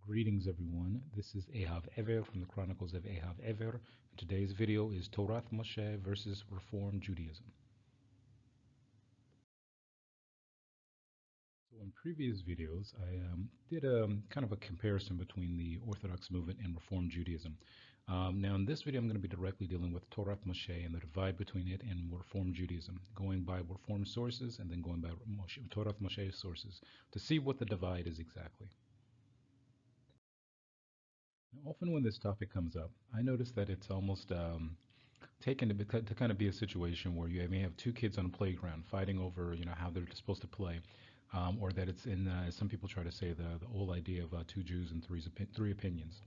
Greetings everyone, this is Ehav Ever from the Chronicles of Ehav Ever, and today's video is Torath Mosheh versus Reform Judaism. So in previous videos, I did a kind of a comparison between the Orthodox movement and Reform Judaism. Now in this video, I'm going to be directly dealing with Torath Mosheh and the divide between it and Reform Judaism, going by Reform sources and then going by Torath Mosheh sources to see what the divide is exactly. Often when this topic comes up, I notice that it's almost taken to kind of be a situation where you may have two kids on a playground fighting over, how they're supposed to play, or that it's in, as some people try to say, the old idea of two Jews and three opinions.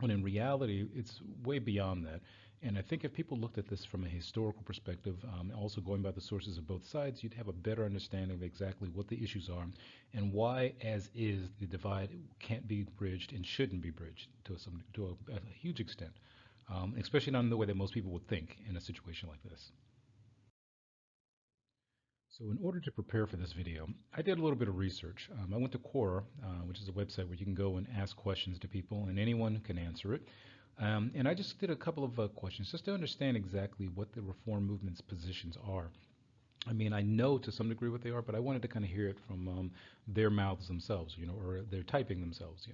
When in reality, it's way beyond that. And I think if people looked at this from a historical perspective, also going by the sources of both sides, you'd have a better understanding of exactly what the issues are and why, as is, the divide can't be bridged and shouldn't be bridged to a huge extent, especially not in the way that most people would think in a situation like this. So in order to prepare for this video, I did a little bit of research. I went to Quora, which is a website where you can go and ask questions to people and anyone can answer it. And I just did a couple of questions just to understand exactly what the reform movement's positions are. I mean, I know to some degree what they are, but I wanted to kind of hear it from their mouths themselves, or they're typing themselves.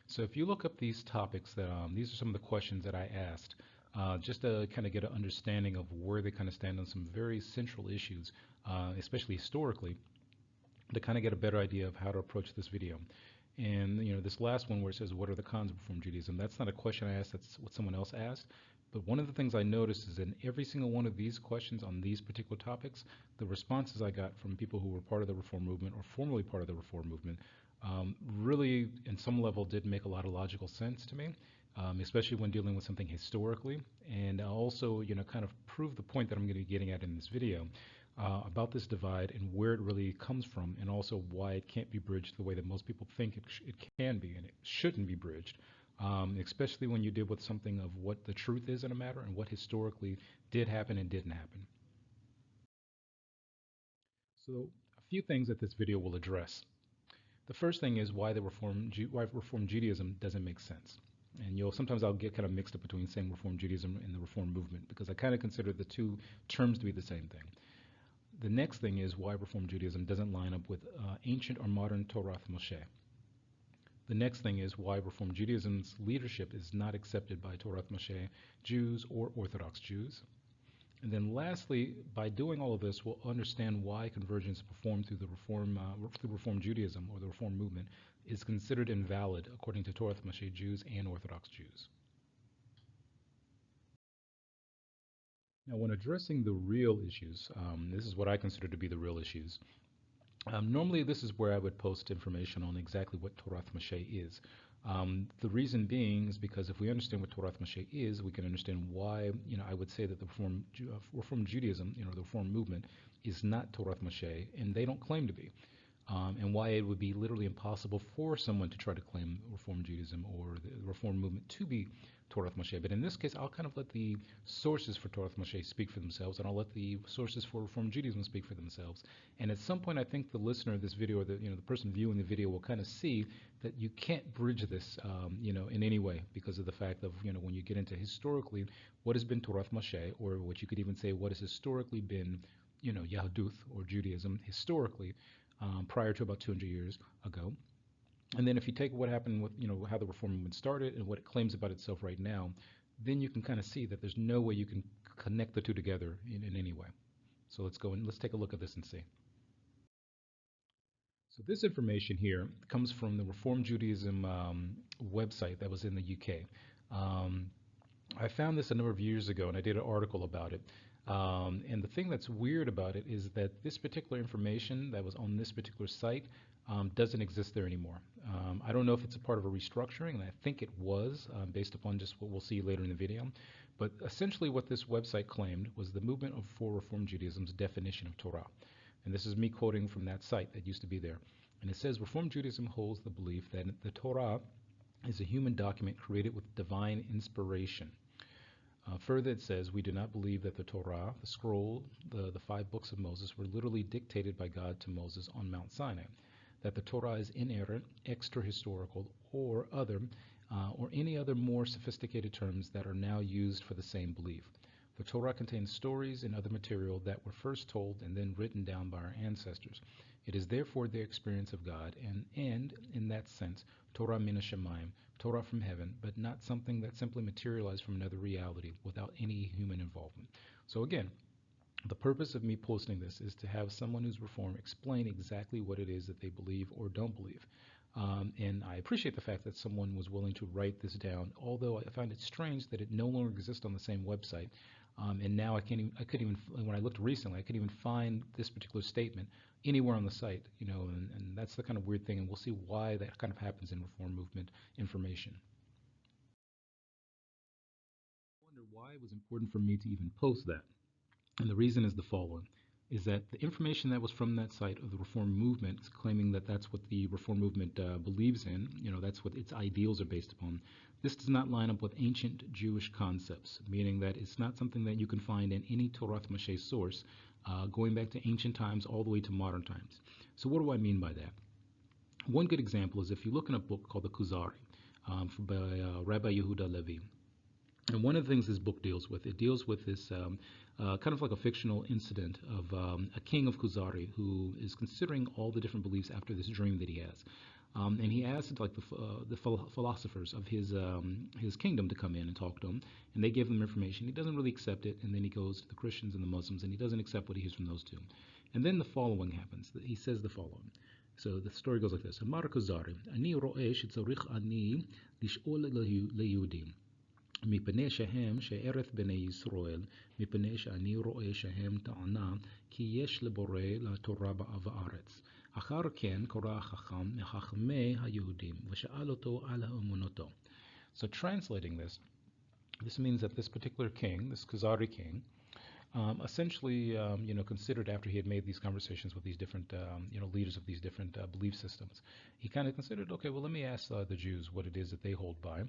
So if you look up these topics, these are some of the questions that I asked, just to kind of get an understanding of where they kind of stand on some very central issues, especially historically, to kind of get a better idea of how to approach this video. And this last one where it says, what are the cons of Reform Judaism? That's not a question I asked, that's what someone else asked. But one of the things I noticed is in every single one of these questions on these particular topics, the responses I got from people who were part of the Reform movement or formerly part of the Reform movement really, in some level, did make a lot of logical sense to me, especially when dealing with something historically. And also, kind of prove the point that I'm going to be getting at in this video about this divide and where it really comes from, and also why it can't be bridged the way that most people think it can be, and it shouldn't be bridged, especially when you deal with something of what the truth is in a matter and what historically did happen and didn't happen. So a few things that this video will address. The first thing is why why Reform Judaism doesn't make sense. And sometimes I'll get kind of mixed up between saying Reform Judaism and the Reform movement because I kind of consider the two terms to be the same thing. The next thing is why Reform Judaism doesn't line up with ancient or modern Torath Mosheh. The next thing is why Reform Judaism's leadership is not accepted by Torath Mosheh Jews or Orthodox Jews. And then lastly, by doing all of this, we'll understand why convergence performed through Reform Judaism or the Reform movement is considered invalid according to Torath Mosheh Jews and Orthodox Jews. Now, when addressing the real issues, this is what I consider to be the real issues. Normally, this is where I would post information on exactly what Torath Mosheh is. The reason being is because if we understand what Torath Mosheh is, we can understand why, I would say that the Reform Judaism, the Reform movement, is not Torath Mosheh, and they don't claim to be. And why it would be literally impossible for someone to try to claim Reform Judaism or the Reform movement to be Torath Mosheh. But in this case, I'll kind of let the sources for Torath Mosheh speak for themselves, and I'll let the sources for Reform Judaism speak for themselves. And at some point, I think the listener of this video, or the person viewing the video, will kind of see that you can't bridge this, in any way because of the fact of, when you get into historically what has been Torath Mosheh, or what you could even say what has historically been, Yahduth or Judaism historically, prior to about 200 years ago. And then if you take what happened with, how the Reform movement started and what it claims about itself right now, then you can kind of see that there's no way you can connect the two together in any way. So let's go and let's take a look at this and see. So this information here comes from the Reform Judaism website that was in the UK. I found this a number of years ago and I did an article about it. And the thing that's weird about it is that this particular information that was on this particular site doesn't exist there anymore. I don't know if it's a part of a restructuring, and I think it was, based upon just what we'll see later in the video. But essentially what this website claimed was the movement for Reform Judaism's definition of Torah. And this is me quoting from that site that used to be there. And it says, Reform Judaism holds the belief that the Torah is a human document created with divine inspiration. Further, it says, we do not believe that the Torah, the scroll, the 5 books of Moses, were literally dictated by God to Moses on Mount Sinai. that the Torah is inerrant, extra-historical, or other, or any other more sophisticated terms that are now used for the same belief. The Torah contains stories and other material that were first told and then written down by our ancestors. It is therefore their experience of God, and in that sense, Torah min hashamayim, Torah from heaven, but not something that simply materialized from another reality without any human involvement. So again, the purpose of me posting this is to have someone who's Reformed explain exactly what it is that they believe or don't believe. And I appreciate the fact that someone was willing to write this down, although I find it strange that it no longer exists on the same website. And now I couldn't even, when I looked recently, I couldn't even find this particular statement anywhere on the site, and that's the kind of weird thing, and we'll see why that kind of happens in Reform movement information. I wonder why it was important for me to even post that. And the reason is the following, is that the information that was from that site of the Reform movement, claiming that that's what the Reform movement believes in, that's what its ideals are based upon, this does not line up with ancient Jewish concepts, meaning that it's not something that you can find in any Torath Mosheh source, going back to ancient times all the way to modern times. So what do I mean by that? One good example is if you look in a book called the Kuzari, by Rabbi Yehuda Levi. And one of the things this book deals with, it deals with this kind of like a fictional incident of a king of Kuzari who is considering all the different beliefs after this dream that he has. And he asked like the philosophers of his kingdom to come in and talk to him, and they give him information. He doesn't really accept it, and then he goes to the Christians and the Muslims, and he doesn't accept what he hears from those two. And then the following happens. He says the following. So the story goes like this: Amar Kuzari, ani ro'eh shetzarich ani lish'ol leYehudim. מפני שהם שארץ בני ישראל, מפני שאני רואה שהם טענה כי יש לבורא לתורה בארץ. אחר כן קרא החכם מחכמי היהודים ושאל אותו על אמונתו. So translating this means that this particular king, this Khazari king, essentially, considered after he had made these conversations with these different, leaders of these different belief systems, he kind of considered, okay, well, let me ask the Jews what it is that they hold by,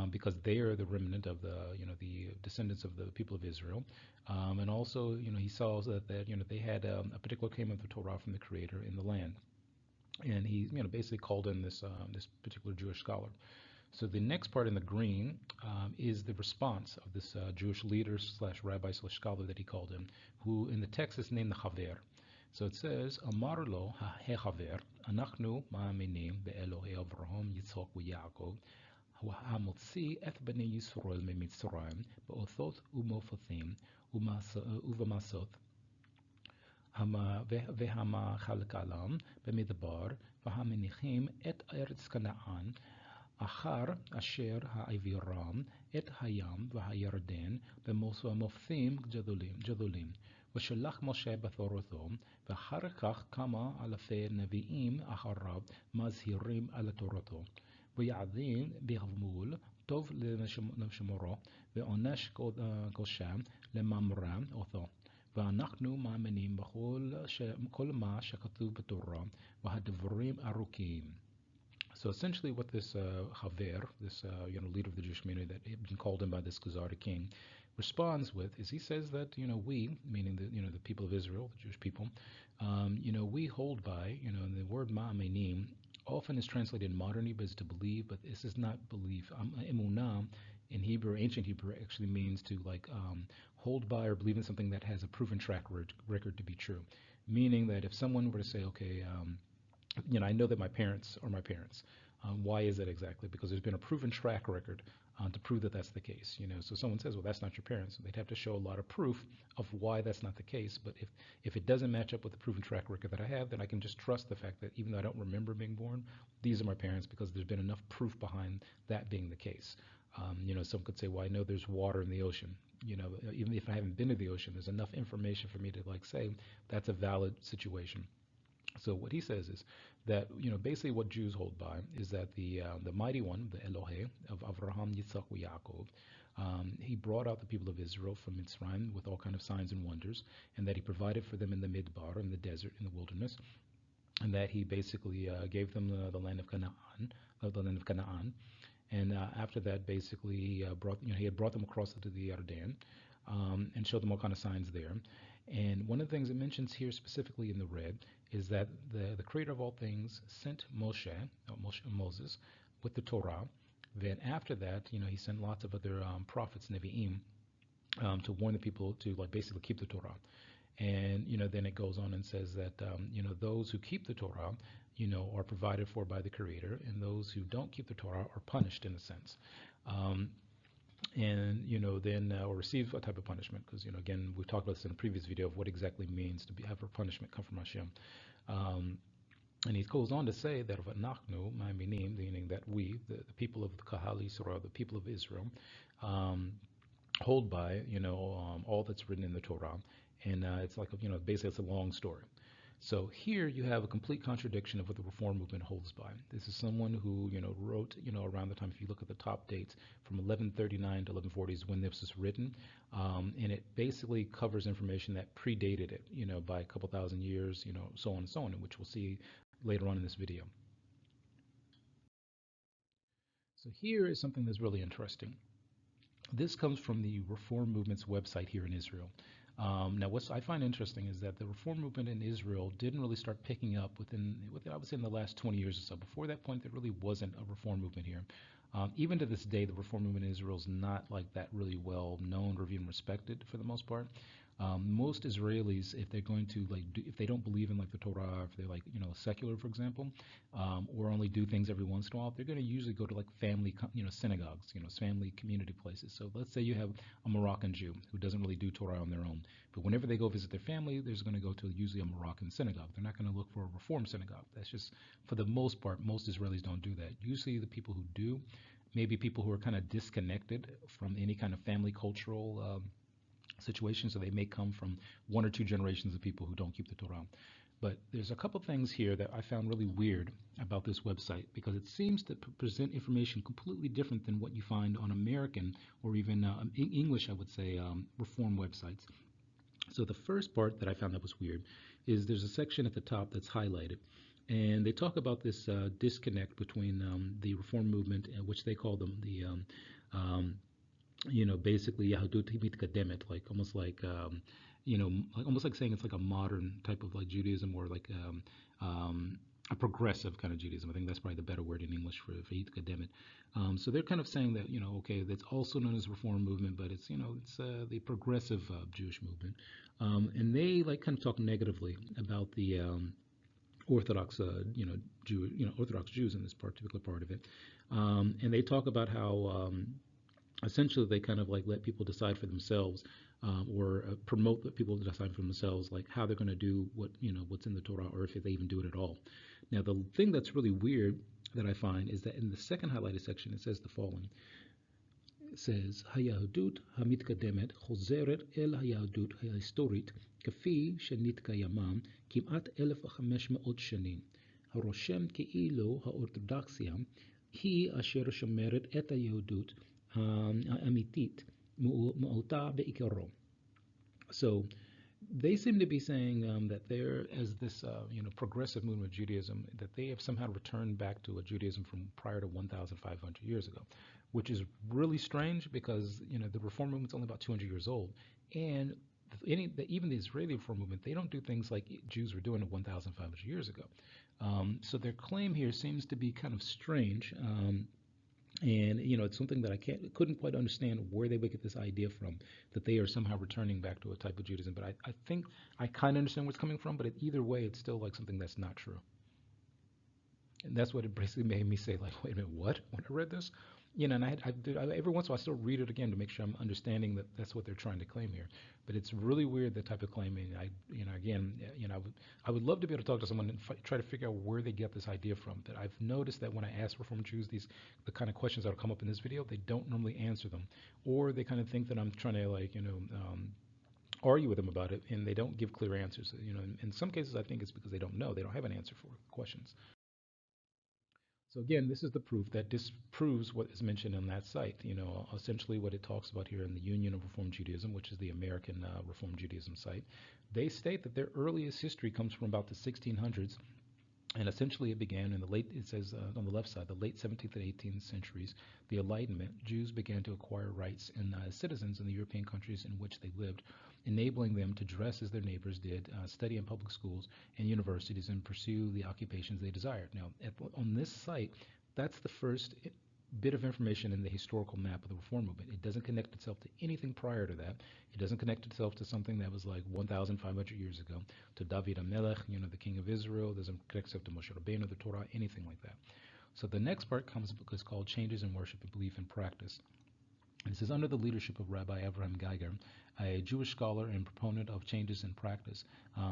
because they are the remnant of the descendants of the people of Israel, and also, he saw that they had a particular came of the Torah from the Creator in the land, and he, basically called in this particular Jewish scholar. So the next part in the green is the response of this Jewish leader slash rabbi slash scholar that he called him, who in the text is named the Chaver. So it says, Amar lo ha-Chaver, anachnu ma'aminim be'Elohei Avraham, Yitzchak, uYaakov, המוציא את בני ישראל ממצרים באותות ומופתים ובמסות והמחלקלם במדבר והמניחים את ארץ כנען אחר אשר העבירם את הים והירדן במופתים גדולים ושלח משה בתורתו ואחר כך כמה אלפי נביאים אחריו מזהירים על תורתו ויעדין בהגמול טוב לשמורו ועונש קשה לממרה אותו ואנחנו מאמינים בכל מה שכתוב בתורה והדברים ארוכים. So essentially what this Haver, this leader of the Jewish community that had been called in by this Khazari king, responds with is he says that we, meaning the people of Israel, the Jewish people, we hold by the word ma'amenim often is translated in modern Hebrew as to believe, but this is not belief. Emunah in Hebrew, ancient Hebrew, actually means to hold by or believe in something that has a proven track record to be true. Meaning that if someone were to say, okay, I know that my parents are my parents. Why is that exactly? Because there's been a proven track record to prove that that's the case. So someone says, well, that's not your parents. They'd have to show a lot of proof of why that's not the case. But if it doesn't match up with the proven track record that I have, then I can just trust the fact that even though I don't remember being born, these are my parents because there's been enough proof behind that being the case. Some could say, well, I know there's water in the ocean. Even if I haven't been to the ocean, there's enough information for me to say that's a valid situation. So what he says is that basically what Jews hold by is that the mighty one, the Elohei of Avraham, Yitzchak, Yaakov, he brought out the people of Israel from Mitzrayim with all kinds of signs and wonders, and that he provided for them in the Midbar, in the desert, in the wilderness, and that he basically gave them the land of Canaan, and after that, basically he had brought them across into the Yarden, and showed them all kinds of signs there. And one of the things it mentions here specifically in the red is that the creator of all things sent Moses, with the Torah. Then after that, he sent lots of other prophets, Nevi'im, to warn the people to like basically keep the Torah. And then it goes on and says that those who keep the Torah, are provided for by the Creator, and those who don't keep the Torah are punished in a sense. And then or receive a type of punishment, because again, we talked about this in a previous video of what exactly means to have a punishment come from Hashem. And he goes on to say that of anachnu, meaning that we, the people of the Kahal Yisrael, the people of Israel, hold by all that's written in the Torah, and it's like basically it's a long story. So here you have a complete contradiction of what the Reform movement holds by. This is someone who wrote around the time, if you look at the top dates, from 1139 to 1140s when this was written, and it basically covers information that predated it, by a couple thousand years, so on and so on, which we'll see later on in this video. So here is something that's really interesting. This comes from the Reform movement's website here in Israel. Now, what I find interesting is that the Reform movement in Israel didn't really start picking up within I would say, in the last 20 years or so. Before that point, there really wasn't a Reform movement here. Even to this day, the Reform movement in Israel is not like that really well known or even respected for the most part. Most Israelis, if they're going to if they don't believe in like the Torah, if they're like secular, for example, or only do things every once in a while, they're going to usually go to like family synagogues, family community places. So let's say you have a Moroccan Jew who doesn't really do Torah on their own, but whenever they go visit their family, they're going to go to usually a Moroccan synagogue. They're not going to look for a Reform synagogue. That's just, for the most part, most Israelis don't do that. Usually the people who do, maybe people who are kind of disconnected from any kind of family cultural situations, so they may come from one or two generations of people who don't keep the Torah. But there's a couple things here that I found really weird about this website, because it seems to present information completely different than what you find on American or even English, I would say, Reform websites. So the first part that I found that was weird is there's a section at the top that's highlighted, and they talk about this disconnect between the Reform movement, which they call them the basically Yahudut Mitkademet, like almost like almost like saying it's like a modern type of like Judaism, or like a progressive kind of Judaism. I think that's probably the better word in English for Yitkademet. So they're kind of saying that okay, that's also known as Reform movement, but it's it's the progressive Jewish movement, and they like kind of talk negatively about the Orthodox Orthodox Jews in this particular part of it, and they talk about how essentially they kind of like let people decide for themselves, or promote that people decide for themselves, like how they're going to do what's in the Torah, or if they even do it at all. Now, the thing that's really weird that I find is that in the second highlighted section, it says the following. It says, היהדות המתקדמת חוזרת אל היהדות ההיסטורית כפי שנתקיימה כמעט 1,500 שנים. הרושם כאילו האורתודוקסיה היא אשר שומרת את היהדות האמיתית מאותה בעיקרו. So they seem to be saying that there, as this progressive movement of Judaism, that they have somehow returned back to a Judaism from prior to 1,500 years ago, which is really strange, because the Reform movement's only about 200 years old, and even the Israeli Reform movement, they don't do things like Jews were doing 1,500 years ago. So their claim here seems to be kind of strange. And it's something that I couldn't quite understand where they would get this idea from, that they are somehow returning back to a type of Judaism. But I think I kind of understand where it's coming from, but either way, it's still like something that's not true. And that's what it basically made me say, like, wait a minute, what? When I read this, and I every once in a while I still read it again to make sure I'm understanding that that's what they're trying to claim here. But it's really weird, that type of claiming. I would love to be able to talk to someone and try to figure out where they get this idea from. But I've noticed that when I ask Reform Jews the kind of questions that will come up in this video, they don't normally answer them, or they kind of think that I'm trying to argue with them about it, and they don't give clear answers. In some cases, I think it's because they don't know. They don't have an answer for questions. So again, this is the proof that disproves what is mentioned on that site. Essentially what it talks about here in the Union of Reform Judaism, which is the American Reform Judaism site. They state that their earliest history comes from about the 1600s, And essentially, it began in the late, it says on the left side, the late 17th and 18th centuries, the Enlightenment. Jews began to acquire rights as citizens in the European countries in which they lived, enabling them to dress as their neighbors did, study in public schools and universities, and pursue the occupations they desired. Now, on this site, that's the first bit of information in the historical map of the Reform movement. It doesn't connect itself to anything prior to that. It doesn't connect itself to something that was like 1,500 years ago, to David HaMelech, the king of Israel. It doesn't connect itself to Moshe Rabbeinu, the Torah, anything like that. So the next part comes, is called Changes in Worship and Belief and Practice. And it says, under the leadership of Rabbi Avraham Geiger, a Jewish scholar and proponent of changes in practice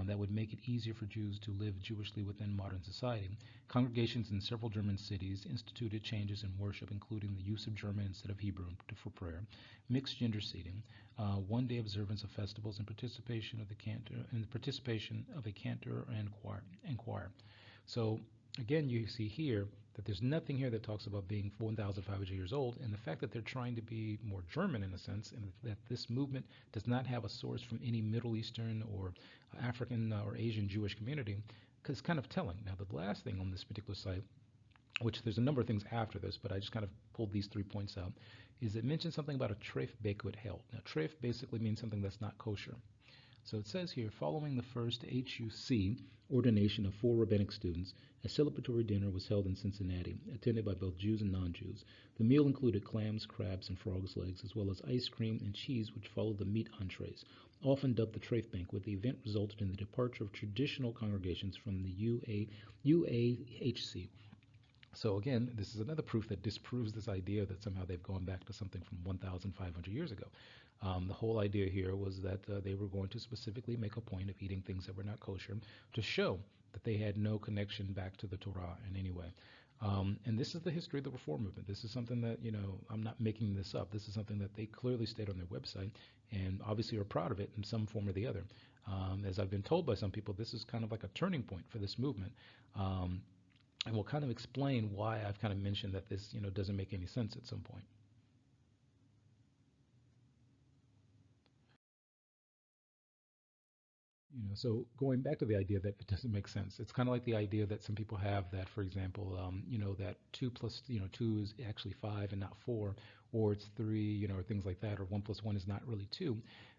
that would make it easier for Jews to live Jewishly within modern society, congregations in several German cities instituted changes in worship, including the use of German instead of Hebrew for prayer, mixed gender seating, one-day observance of festivals, and participation of a cantor and choir. So again, you see here that there's nothing here that talks about being 1,500 years old, and the fact that they're trying to be more German in a sense, and that this movement does not have a source from any Middle Eastern or African or Asian Jewish community, is kind of telling. Now, the last thing on this particular site, which there's a number of things after this, but I just kind of pulled these 3 points out, is it mentions something about a treif banquet held. Now, treif basically means something that's not kosher. So it says here, following the first HUC ordination of 4 rabbinic students, a celebratory dinner was held in Cincinnati, attended by both Jews and non-Jews. The meal included clams, crabs, and frog's legs, as well as ice cream and cheese, which followed the meat entrees. Often dubbed the treif banquet, the event resulted in the departure of traditional congregations from the UAHC. So again, this is another proof that disproves this idea that somehow they've gone back to something from 1,500 years ago. The whole idea here was that they were going to specifically make a point of eating things that were not kosher to show that they had no connection back to the Torah in any way. And this is the history of the Reform movement. This is something that, I'm not making this up. This is something that they clearly state on their website and obviously are proud of it in some form or the other. As I've been told by some people, this is kind of like a turning point for this movement. And we'll kind of explain why I've kind of mentioned that this, doesn't make any sense at some point. So going back to the idea that it doesn't make sense, it's kind of like the idea that some people have that, for example, that 2 plus, 2 is actually 5 and not 4, or it's 3, or things like that, or 1 plus 1 is not really 2.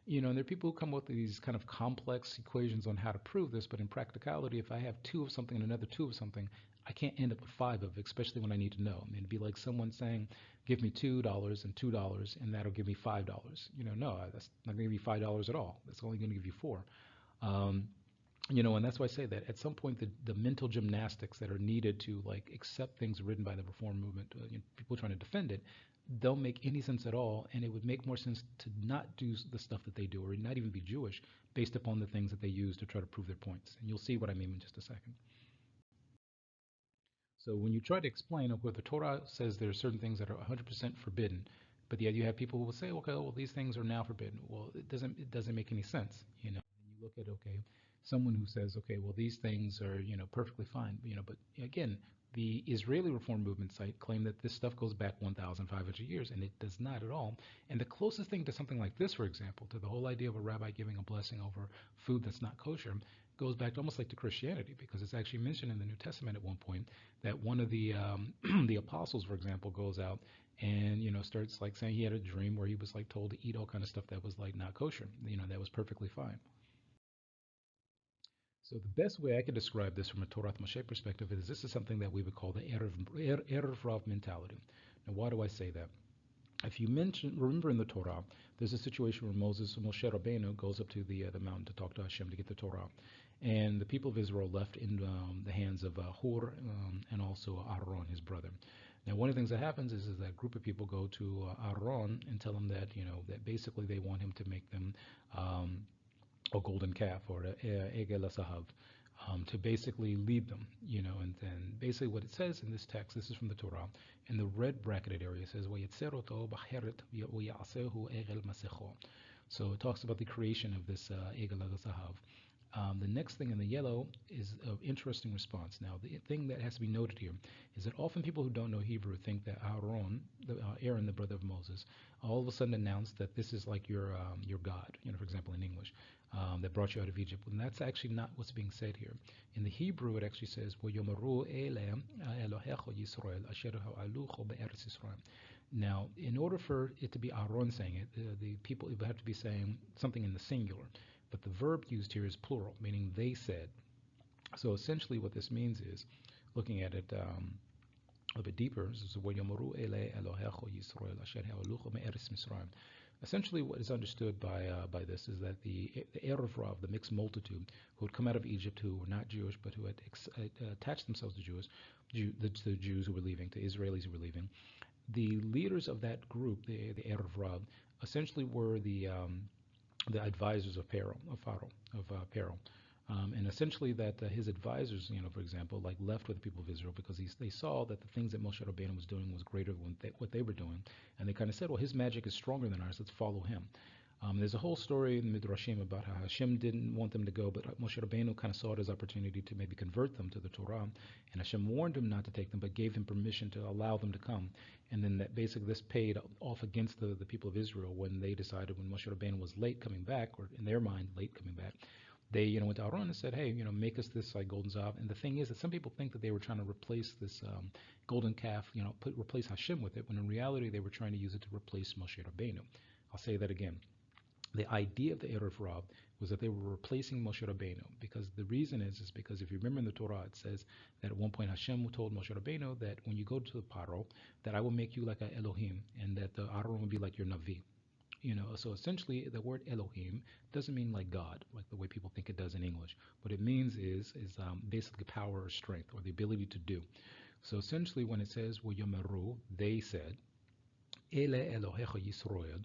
And there are people who come up with these kind of complex equations on how to prove this, but in practicality, if I have 2 of something and another 2 of something, I can't end up with 5 of it, especially when I need to know. I mean, it'd be like someone saying, give me $2 and $2, and that'll give me $5. No, that's not going to give you $5 at all. That's only going to give you 4. Um, and that's why I say that at some point the mental gymnastics that are needed to like accept things written by the Reform movement, people trying to defend it, don't make any sense at all, and it would make more sense to not do the stuff that they do, or not even be Jewish, based upon the things that they use to try to prove their points. And you'll see what I mean in just a second. So when you try to explain what the Torah says, there are certain things that are 100% forbidden, but yet you have people who will say, okay, well, these things are now forbidden. Well, it doesn't make any sense. And you look at, okay, someone who says, okay, well, these things are perfectly fine, but again, the Israeli Reform Movement site claimed that this stuff goes back 1,500 years, and it does not at all. And the closest thing to something like this, for example, to the whole idea of a rabbi giving a blessing over food that's not kosher, goes back almost like to Christianity, because it's actually mentioned in the New Testament at one point that one of the the apostles, for example, goes out and starts like saying he had a dream where he was like told to eat all kind of stuff that was like not kosher, that was perfectly fine. So the best way I could describe this from a Torath Mosheh perspective is this is something that we would call the Erev Rav Mentality. Now, why do I say that? If you remember in the Torah, there's a situation where Moshe Rabbeinu, goes up to the mountain to talk to Hashem to get the Torah, and the people of Israel left in the hands of Hur and also Aaron, his brother. Now, one of the things that happens is that a group of people go to Aaron and tell him that that basically they want him to make them a golden calf or egel asahav, to basically lead them, and then basically what it says in this text, this is from the Torah, in the red bracketed area, it says, so it talks about the creation of this egel asahav. The next thing in the yellow is an interesting response. Now, the thing that has to be noted here is that often people who don't know Hebrew think that Aaron, the brother of Moses, all of a sudden announced that this is like your God. For example, in English, that brought you out of Egypt. And that's actually not what's being said here. In the Hebrew, it actually says, "V'yomaru ele Elohecha Yisrael asher ha'alucho be'eretz Yisrael." Now, in order for it to be Aaron saying it, the people would have to be saying something in the singular. But the verb used here is plural, meaning they said. So essentially what this means is, looking at it a bit deeper, essentially what is understood by this is that the Erev Rav, the mixed multitude, who had come out of Egypt, who were not Jewish, but who had attached themselves to the Jews who were leaving, to Israelis who were leaving, the leaders of that group, the Erev Rav, essentially were the advisors of Pharaoh, and essentially that his advisors, for example, like left with the people of Israel because they saw that the things that Moshe Rabbeinu was doing was greater than what they were doing, and they kind of said, well, his magic is stronger than ours, let's follow him. There's a whole story in the Midrashim about how Hashem didn't want them to go, but Moshe Rabbeinu kind of saw it as opportunity to maybe convert them to the Torah, and Hashem warned him not to take them, but gave him permission to allow them to come. And then that basically this paid off against the people of Israel when they decided, when Moshe Rabbeinu was late coming back, or in their mind late coming back, they went to Aaron and said, hey, make us this like golden zav. And the thing is that some people think that they were trying to replace this golden calf, replace Hashem with it, when in reality they were trying to use it to replace Moshe Rabbeinu. I'll say that again. The idea of the Erev Rav was that they were replacing Moshe Rabbeinu, because the reason is because if you remember in the Torah, it says that at one point Hashem told Moshe Rabbeinu that when you go to the Paro, that I will make you like an Elohim, and that the Aaron will be like your Navi. So essentially the word Elohim doesn't mean like God, like the way people think it does in English. What it means is basically power or strength, or the ability to do. So essentially when it says Yomeru, they said, Ele Elohecha Yisroel.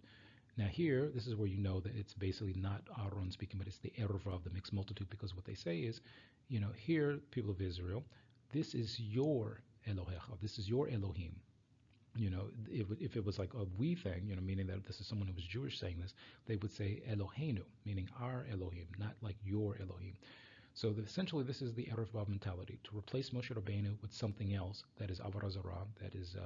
Now here, this is where you know that it's basically not Aaron speaking, but it's the Erev Rav, the mixed multitude, because what they say is, here, people of Israel, this is your Elohecha, this is your Elohim. If it was like a we thing, meaning that this is someone who was Jewish saying this, they would say Eloheinu, meaning our Elohim, not like your Elohim. So essentially, this is the Erev Rav mentality, to replace Moshe Rabbeinu with something else that is Avodah Zarah, that is,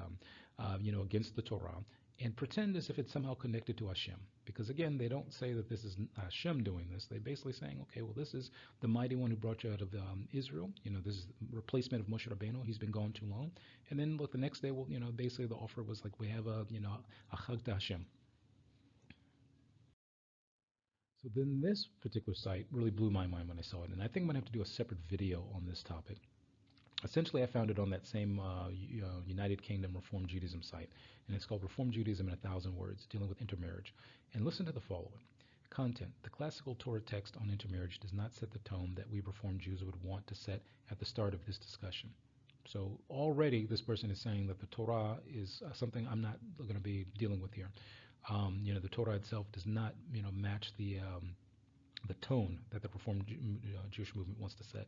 against the Torah, and pretend as if it's somehow connected to Hashem. Because again, they don't say that this is Hashem doing this. They're basically saying, okay, well, this is the mighty one who brought you out of Israel. This is replacement of Moshe Rabbeinu. He's been gone too long. And then look, the next day, well, basically the offer was like, we have a chag to Hashem. So then this particular site really blew my mind when I saw it. And I think I'm going to have to do a separate video on this topic. Essentially, I found it on that same United Kingdom Reform Judaism site, and it's called Reform Judaism in 1,000 Words, dealing with intermarriage. And listen to the following. Content. The classical Torah text on intermarriage does not set the tone that we Reform Jews would want to set at the start of this discussion. So already this person is saying that the Torah is something I'm not going to be dealing with here. The Torah itself does not, match the tone that the Reform Jewish movement wants to set.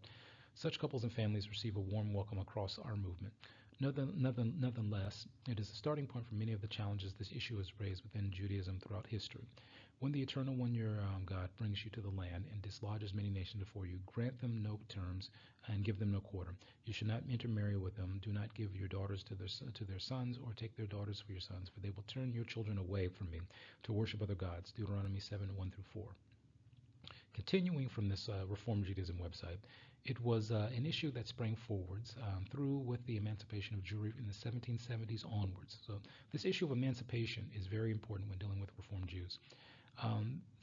Such couples and families receive a warm welcome across our movement. Nonetheless, it is a starting point for many of the challenges this issue has raised within Judaism throughout history. When the Eternal One, your God, brings you to the land and dislodges many nations before you, grant them no terms and give them no quarter. You should not intermarry with them. Do not give your daughters to their sons, or take their daughters for your sons, for they will turn your children away from me to worship other gods. Deuteronomy 7:1-4. Continuing from this Reform Judaism website, it was an issue that sprang forwards through with the emancipation of Jewry in the 1770s onwards. So this issue of emancipation is very important when dealing with Reform Jews,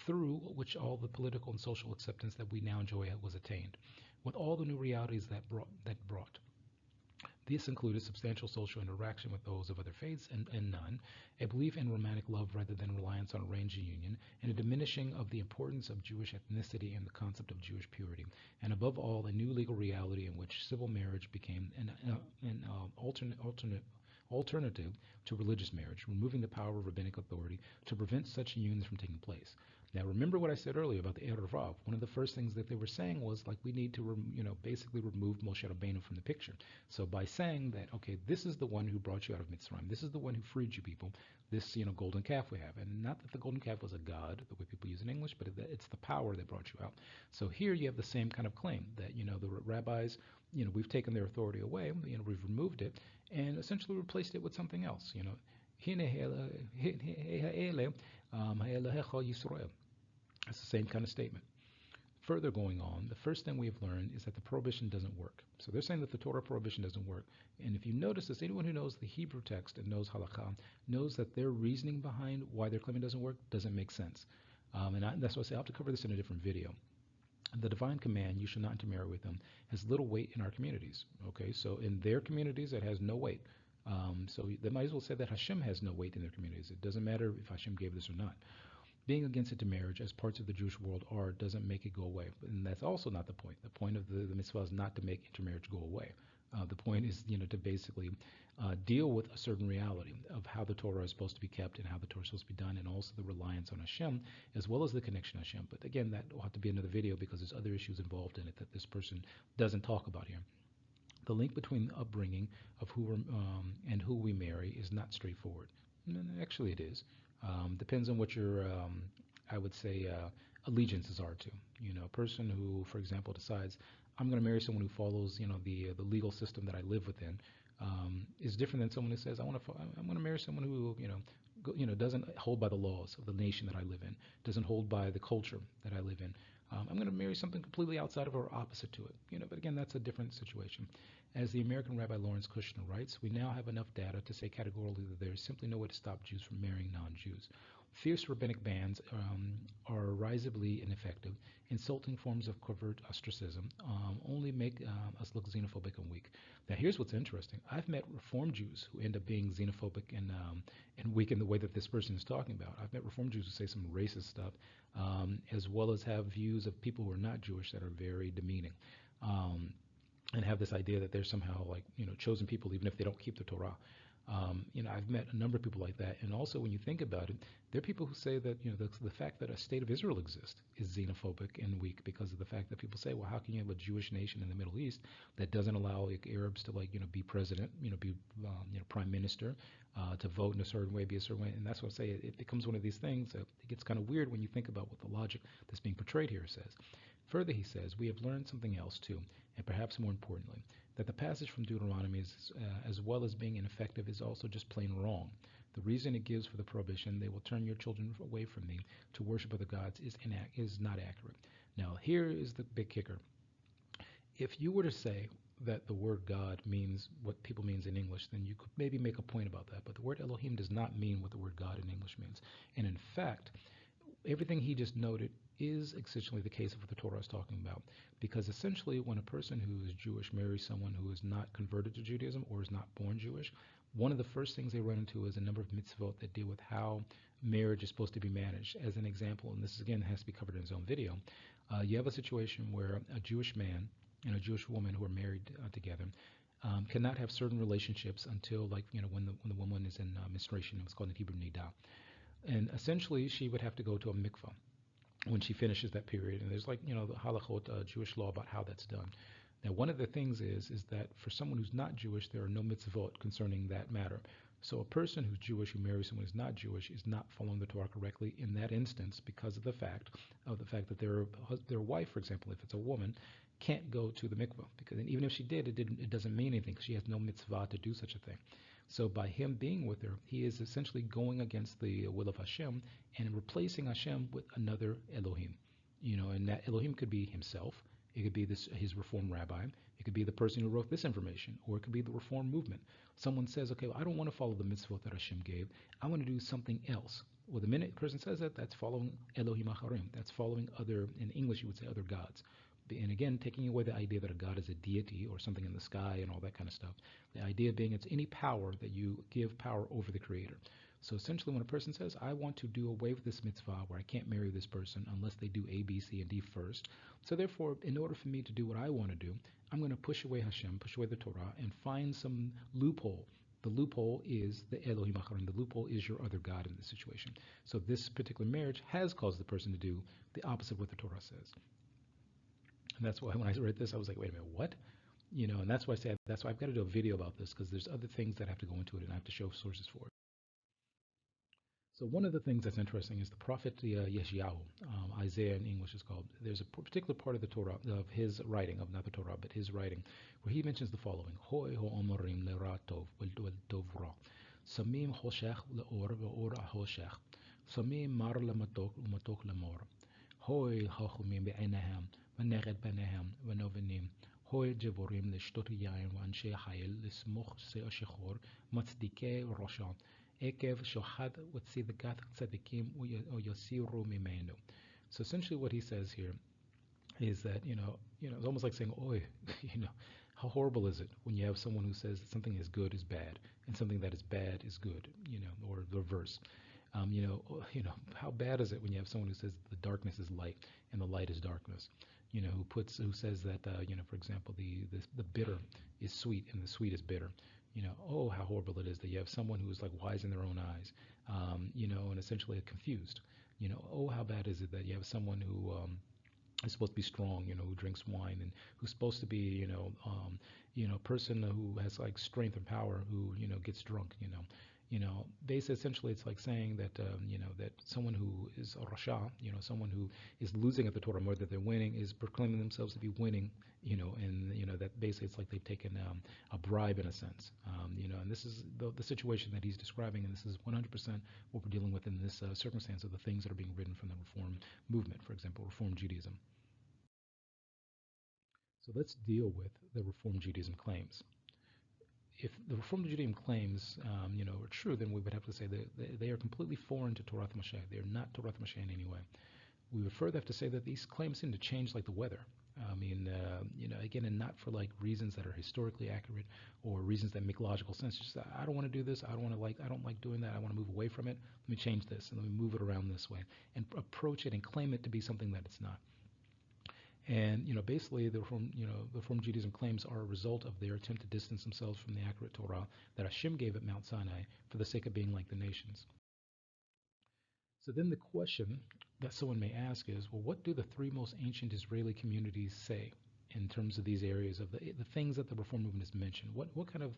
through which all the political and social acceptance that we now enjoy was attained, with all the new realities that brought. This included substantial social interaction with those of other faiths and none, a belief in romantic love rather than reliance on arranged union, and a diminishing of the importance of Jewish ethnicity and the concept of Jewish purity, and above all, a new legal reality in which civil marriage became an alternative to religious marriage, removing the power of rabbinic authority to prevent such unions from taking place. Now, remember what I said earlier about the Erev Rav. One of the first things that they were saying was like we need to, basically remove Moshe Rabbeinu from the picture. So by saying that, okay, this is the one who brought you out of Mitzrayim, this is the one who freed you people, this, golden calf we have, and not that the golden calf was a god, the way people use in English, but it's the power that brought you out. So here you have the same kind of claim that, the rabbis, we've taken their authority away, we've removed it, and essentially replaced it with something else. It's the same kind of statement. Further going on, the first thing we have learned is that the prohibition doesn't work. So they're saying that the Torah prohibition doesn't work. And if you notice this, anyone who knows the Hebrew text and knows halakha knows that their reasoning behind why their claim doesn't work doesn't make sense. That's why I say I'll have to cover this in a different video. The divine command, you shall not intermarry with them, has little weight in our communities. Okay, so in their communities, it has no weight. So they might as well say that Hashem has no weight in their communities. It doesn't matter if Hashem gave this or not. Being against intermarriage, as parts of the Jewish world are, doesn't make it go away. And that's also not the point. The point of the mitzvah is not to make intermarriage go away. The point is, to basically deal with a certain reality of how the Torah is supposed to be kept and how the Torah is supposed to be done, and also the reliance on Hashem, as well as the connection to Hashem. But again, that will have to be another video because there's other issues involved in it that this person doesn't talk about here. The link between the upbringing of and who we marry is not straightforward. Actually, it is. Depends on what your, I would say, allegiances are to. A person who, for example, decides I'm going to marry someone who follows, the legal system that I live within, is different than someone who says I'm going to marry someone who, doesn't hold by the laws of the nation that I live in, doesn't hold by the culture that I live in. I'm going to marry something completely outside of or opposite to it. But again, that's a different situation. As the American Rabbi Lawrence Kushner writes, we now have enough data to say categorically that there is simply no way to stop Jews from marrying non-Jews. Fierce rabbinic bans are risibly ineffective. Insulting forms of covert ostracism only make us look xenophobic and weak. Now, here's what's interesting. I've met Reform Jews who end up being xenophobic and weak in the way that this person is talking about. I've met Reform Jews who say some racist stuff, as well as have views of people who are not Jewish that are very demeaning. And have this idea that they're somehow chosen people even if they don't keep the Torah. I've met a number of people like that, and also when you think about it, there are people who say that the fact that a state of Israel exists is xenophobic and weak because of the fact that people say, well, how can you have a Jewish nation in the Middle East that doesn't allow Arabs to be president, be prime minister, to vote in a certain way, be a certain way, and that's what I say. It becomes one of these things that it gets kind of weird when you think about what the logic that's being portrayed here says. Further, he says, we have learned something else too, and perhaps more importantly, that the passage from Deuteronomy, as well as being ineffective, is also just plain wrong. The reason it gives for the prohibition, they will turn your children away from me to worship other gods, is not accurate. Now, here is the big kicker. If you were to say that the word God means what people means in English, then you could maybe make a point about that. But the word Elohim does not mean what the word God in English means. And in fact, everything he just noted is essentially the case of what the Torah is talking about. Because essentially when a person who is Jewish marries someone who is not converted to Judaism or is not born Jewish, one of the first things they run into is a number of mitzvot that deal with how marriage is supposed to be managed. As an example, and this again has to be covered in his own video, you have a situation where a Jewish man and a Jewish woman who are married together cannot have certain relationships until when the woman is in menstruation. It's called in Hebrew nidah. And essentially she would have to go to a mikvah when she finishes that period, and there's the halachot Jewish law about how that's done. Now, one of the things is that for someone who's not Jewish, there are no mitzvot concerning that matter. So a person who's Jewish who marries someone who's not Jewish is not following the Torah correctly in that instance because of the fact that their wife, for example, if it's a woman, can't go to the mikvah, because even if she did, it doesn't mean anything because she has no mitzvah to do such a thing. So by him being with her, he is essentially going against the will of Hashem and replacing Hashem with another Elohim. And that Elohim could be himself. It could be his Reform rabbi. It could be the person who wrote this information, or it could be the Reform movement. Someone says, okay, well, I don't want to follow the mitzvot that Hashem gave. I want to do something else. Well, the minute a person says that, that's following Elohim Acharim. That's following other, in English you would say other gods. And again, taking away the idea that a god is a deity or something in the sky and all that kind of stuff. The idea being it's any power that you give power over the Creator. So essentially when a person says, I want to do away with this mitzvah where I can't marry this person unless they do A, B, C, and D first. So therefore, in order for me to do what I want to do, I'm going to push away Hashem, push away the Torah, and find some loophole The loophole is the Elohim Acharon. The loophole is your other God in this situation. So this particular marriage has caused the person to do the opposite of what the Torah says. And that's why when I read this, I was like, wait a minute, what? And that's why I said, that's why I've got to do a video about this, because there's other things that have to go into it and I have to show sources for it. So one of the things that's interesting is the prophet Yeshayahu, Isaiah in English is called. There's a particular part of the Torah, of his writing, of not the Torah, but his writing, where he mentions the following: Hoi ho'omorim le'ra tov ve'tov ra, samim hoshech le'or ve'or hoshech, samim mar le'matok u'matok le'mor, hoi hachumim be'enehem v'neged benehem v'novenim, hoi jevorim le'shtot yayin v'anshe hayil le'smoch se'ashechor matzdike roshan. Ekev shohad tzidkat tzadikim uyosiru mimenu. So essentially, what he says here is that it's almost like saying, "Oi, how horrible is it when you have someone who says that something is good is bad and something that is bad is good, or the reverse. How bad is it when you have someone who says the darkness is light and the light is darkness? Who says that for example, the bitter is sweet and the sweet is bitter. Oh, how horrible it is that you have someone who is like wise in their own eyes, and essentially confused. Oh, how bad is it that you have someone who is supposed to be strong, who drinks wine, and who's supposed to be, a person who has like strength and power, who, gets drunk, Basically, essentially, it's like saying that, that someone who is a rasha, someone who is losing at the Torah more than they're winning, is proclaiming themselves to be winning, and, that basically it's like they've taken a bribe in a sense, and this is the situation that he's describing, and this is 100% what we're dealing with in this circumstance of the things that are being written from the Reform movement, for example, Reform Judaism. So let's deal with the Reform Judaism claims. If the Reform Judaism claims, are true, then we would have to say that they are completely foreign to Torath Mosheh. They are not Torath Mosheh in any way. We would further have to say that these claims seem to change like the weather. Again, and not for like reasons that are historically accurate or reasons that make logical sense. Just I don't want to do this. I don't like doing that. I want to move away from it. Let me change this and let me move it around this way and approach it and claim it to be something that it's not. And basically, the Reform Judaism claims are a result of their attempt to distance themselves from the accurate Torah that Hashem gave at Mount Sinai for the sake of being like the nations. So then the question that someone may ask is, well, what do the three most ancient Israeli communities say in terms of these areas of the things that the Reform movement has mentioned? What kind of,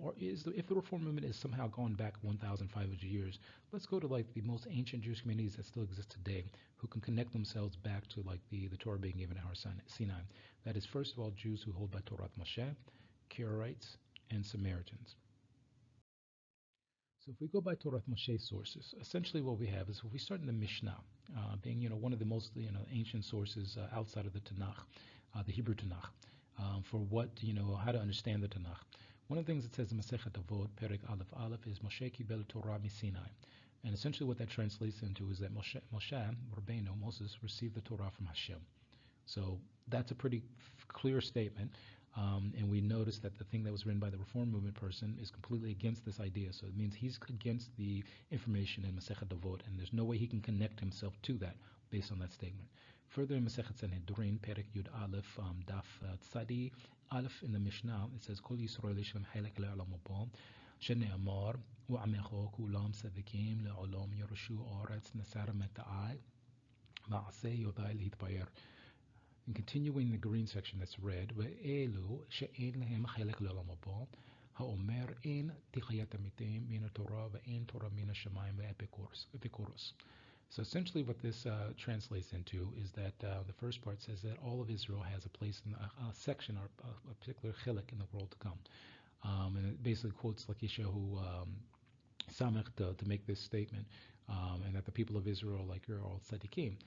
or if the Reform movement is somehow gone back 1,500 years, let's go to like the most ancient Jewish communities that still exist today, who can connect themselves back to like the Torah being given at Har Sinai. That is, first of all, Jews who hold by Torath Mosheh, Karaites, and Samaritans. So if we go by Torath Mosheh sources, essentially what we have is, if we start in the Mishnah, being one of the most ancient sources outside of the Tanakh, the Hebrew Tanakh, for what how to understand the Tanakh. One of the things it says in Masechet Avot, Perek Aleph Aleph, is Moshe Kibel Torah Sinai, and essentially what that translates into is that Moshe Rabbeinu, Moses, received the Torah from Hashem. So that's a pretty clear statement. And we notice that the thing that was written by the Reform movement person is completely against this idea. So it means he's against the information in Masechet Avot, and there's no way he can connect himself to that based on that statement. Further in Masechet Sanhedrin, Perek Yud Aleph, Daf Tzadi Aleph in the Mishnah, it says, Kol Yisrael Yishem Helek Le'olam Haba, Shene'amar, U'amecho Kulam Tzadikim Le'olam Yerushu Oretz Nesar Meta'ai, Ma'aseh Yodai L'Hitbayer. And continuing the green section that's red, ואלו שאין להם חלק לעולם הבא, האומר אין תחיית המתים מן התורה ואין תורה מן השמיים ואפיקורוס. So essentially what this translates into is that the first part says that all of Israel has a place in a section or a particular chilek in the world to come. And it basically quotes like Yeshayahu Samech to make this statement, and that the people of Israel are all tzaddikim.